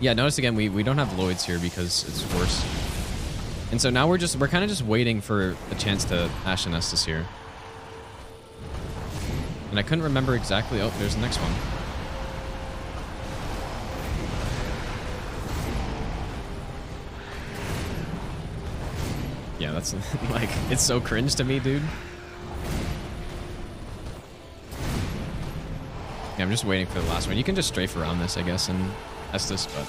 Yeah, notice again, we don't have Lloyds here because it's worse. And so now we're kind of just waiting for a chance to Ashen Estus here. And I couldn't remember exactly. Oh, there's the next one. Yeah, that's like, it's so cringe to me, dude. Yeah, I'm just waiting for the last one. You can just strafe around this, I guess, and Estus, but...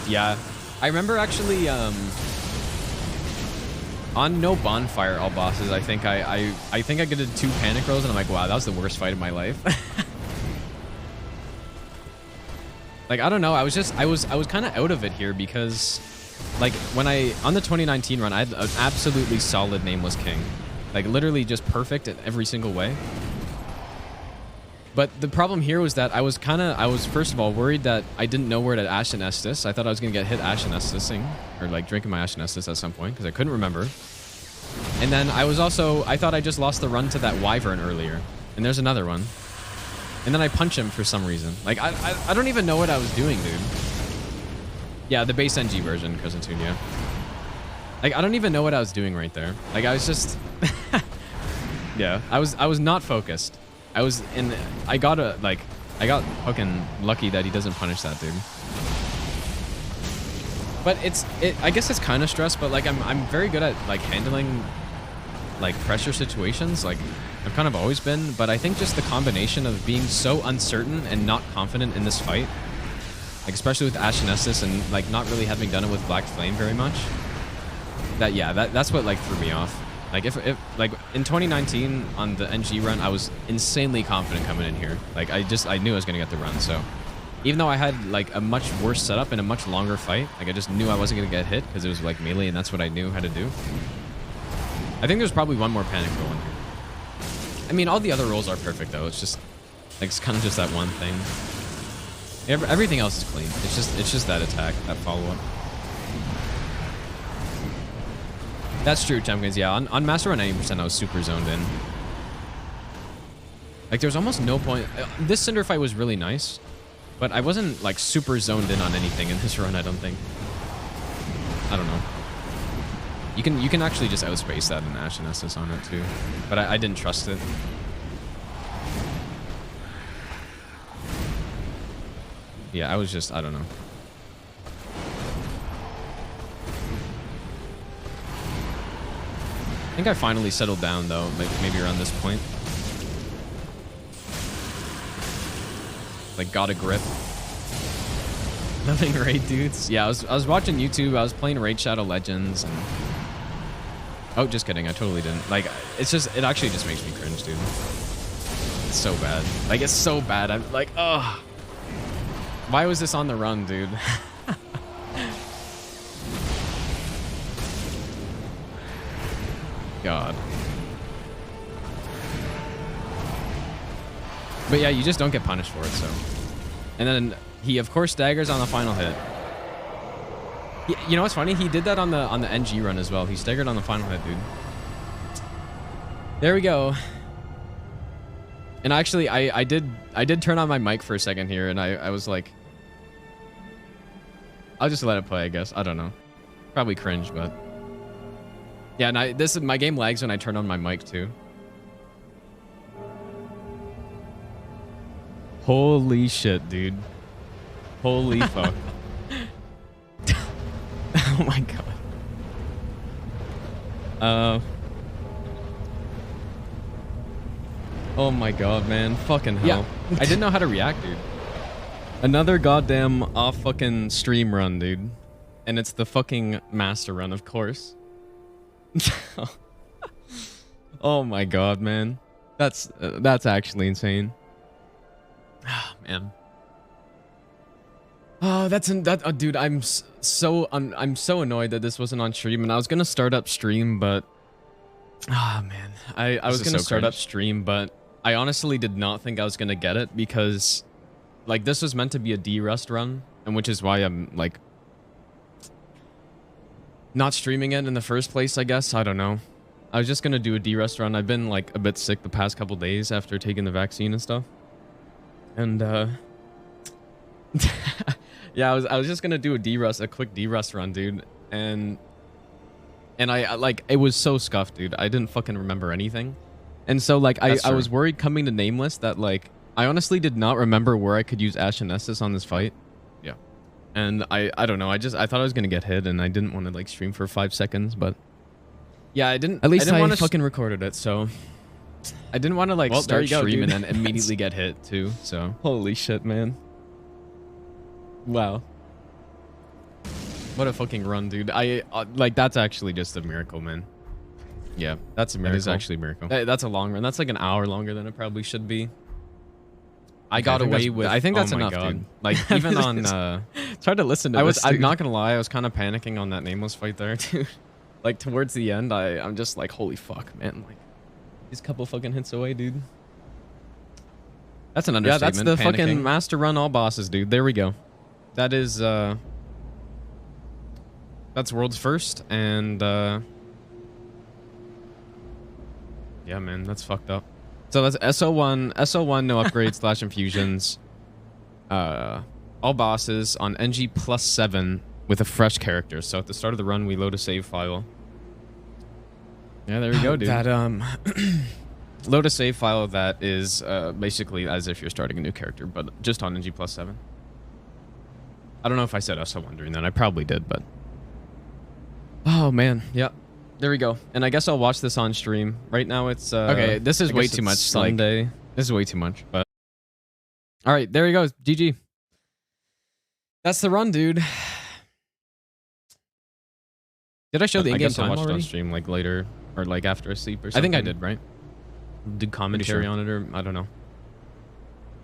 yeah, I remember actually, on No Bonfire, all bosses, I think I think I did 2 panic rolls, and I'm like, wow, that was the worst fight of my life. Like, I don't know, I was kind of out of it here because, like, when on the 2019 run, I had an absolutely solid Nameless King. Like, literally just perfect in every single way. But the problem here was that I was first of all worried that I didn't know where to Ashen Estus. I thought I was going to get hit Ashen Estusing, or like drinking my Ashen Estus at some point, because I couldn't remember. And then I thought I just lost the run to that Wyvern earlier. And there's another one. And then I punch him for some reason. Like, I don't even know what I was doing, dude. Yeah, the base NG version, Cousin yeah. Like, I don't even know what I was doing right there. Like, I was just... yeah, I was not focused. I got fucking lucky that he doesn't punish that dude. But I guess it's kind of stress, but like I'm very good at like handling like pressure situations. Like I've kind of always been, but I think just the combination of being so uncertain and not confident in this fight, like especially with Ashen Estus and like not really having done it with Black Flame very much, that's what like threw me off. Like if like in 2019 on the NG run, I was insanely confident coming in here. Like I knew I was gonna get the run. So even though I had like a much worse setup and a much longer fight, like I just knew I wasn't gonna get hit because it was like melee and that's what I knew how to do. I think there's probably one more panic roll in here. I mean, all the other rolls are perfect though. It's just like it's kind of just that one thing. Everything else is clean. It's just that attack, that follow up. That's true, Champions. Yeah, on Master Run 90%, I was super zoned in. Like, there was almost no point. This Cinder fight was really nice, but I wasn't, like, super zoned in on anything in this run, I don't think. I don't know. You can actually just outspace that in Ashen Estus on it, too. But I didn't trust it. Yeah, I was just, I don't know. I think I finally settled down though, maybe around this point. Like got a grip. Nothing raid dudes. Yeah, I was watching YouTube. I was playing Raid Shadow Legends and oh, just kidding. I totally didn't. Like it's just it actually just makes me cringe, dude. It's so bad. Like it's so bad. I'm like, oh. Why was this on the run, dude? God. But yeah, you just don't get punished for it, so. And then he, of course, staggers on the final hit. You know what's funny? He did that on the NG run as well. He staggered on the final hit, dude. There we go. And actually, I did turn on my mic for a second here, and I was like, I'll just let it play, I guess. I don't know. Probably cringe, but yeah. And my game lags when I turn on my mic too. Holy shit, dude. Holy fuck. Oh my god. Oh my god, man. Fucking hell. Yeah. I didn't know how to react, dude. Another goddamn off fucking stream run, dude. And it's the fucking master run, of course. Oh my god, man. That's actually insane. Oh, man. Oh, dude, I'm so annoyed that this wasn't on stream, and I was gonna start up stream, but man, I was gonna start up stream, but I honestly did not think I was gonna get it because, like, this was meant to be a D-Rust run, and which is why I'm like not streaming it in the first place. I guess I don't know. I was just gonna do a D-Rust run. I've been like a bit sick the past couple days after taking the vaccine and stuff, and yeah, I was just gonna do a quick D-Rust run, dude, and I like it was so scuffed, dude. I didn't fucking remember anything, and so like I was worried coming to Nameless that like I honestly did not remember where I could use Ashen Estus on this fight. Yeah, and I don't know. I thought I was gonna get hit, and I didn't want to like stream for 5 seconds, but yeah, I didn't. At least I fucking recorded it, so I didn't want to like start streaming and then immediately get hit too. So holy shit, man. Wow. What a fucking run, dude. Like, that's actually just a miracle, man. Yeah, that's a miracle. That is actually a miracle. That's a long run. That's like an hour longer than it probably should be. I got away with... I think that's enough, dude. Like, even on... Try to listen to this, I'm not gonna lie, I was kind of panicking on that Nameless fight there, dude. Like, towards the end, I'm just like, holy fuck, man. Like, he's a couple fucking hits away, dude. That's an understatement. Yeah, that's the fucking master run all bosses, dude. There we go. That is, that's world's first, and, yeah, man, that's fucked up. So that's SL1 No Upgrades / Infusions, all bosses on NG +7 with a fresh character. So at the start of the run, we load a save file. Yeah, there we go, dude. That, load a save file that is, basically as if you're starting a new character, but just on NG +7. I don't know if I said SL1 during that. I probably did, but... Oh, man. Yeah. There we go. And I guess I'll watch this on stream. Right now it's... okay, this is way too much. Sunday. Like, this is way too much, but... Alright, there he goes. GG. That's the run, dude. Did I show the in-game time already? I guess I'll watch it on stream, like, later. Or, like, after I sleep or something. I think I did, right? Did commentary on it, or... I don't know.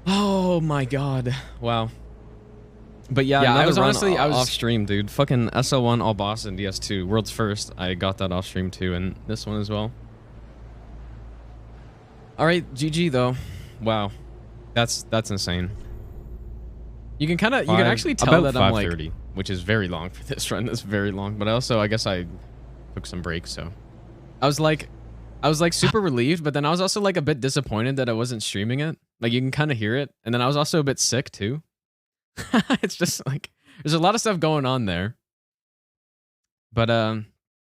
Oh, my God. Wow. But yeah, I was honestly off stream, dude. Fucking SL1 all boss and DS2 world's first. I got that off stream too, and this one as well. All right, GG though. Wow, that's insane. You can actually tell that I'm like, which is very long for this run. That's very long. But also, I guess I took some breaks, so I was like super relieved, but then I was also like a bit disappointed that I wasn't streaming it. Like you can kind of hear it, and then I was also a bit sick too. It's just like there's a lot of stuff going on there. But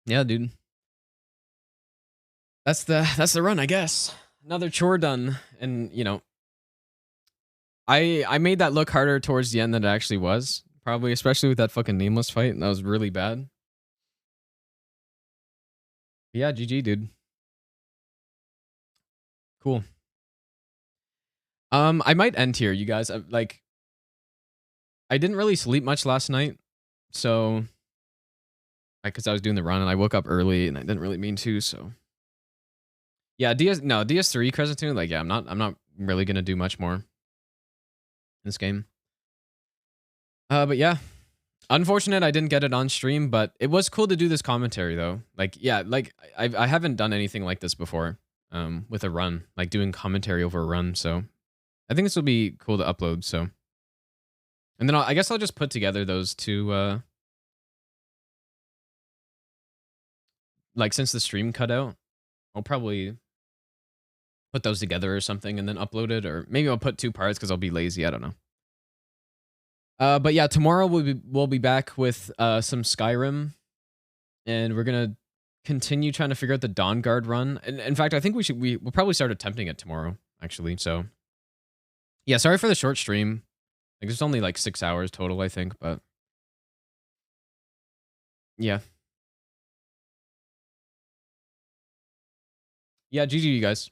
yeah, dude. That's the run, I guess. Another chore done, and you know, I made that look harder towards the end than it actually was. Probably, especially with that fucking nameless fight. That was really bad. Yeah, GG, dude. Cool. I might end here, you guys. Like, I didn't really sleep much last night, so because I was doing the run and I woke up early and I didn't really mean to, so yeah, DS3 Crescent Tune, like yeah, I'm not really gonna do much more in this game. But yeah. Unfortunate I didn't get it on stream, but it was cool to do this commentary though. Like, yeah, like I haven't done anything like this before, with a run, like doing commentary over a run. So I think this will be cool to upload. So, and then I guess I'll just put together those two, like since the stream cut out, I'll probably put those together or something and then upload it, or maybe I'll put 2 parts because I'll be lazy. I don't know. But yeah, tomorrow we'll be back with some Skyrim, and we're gonna continue trying to figure out the Dawn Guard run. And in fact, I think we'll probably start attempting it tomorrow, actually. So yeah, sorry for the short stream. Like there's only like 6 hours total, I think, but yeah. Yeah, GG you guys.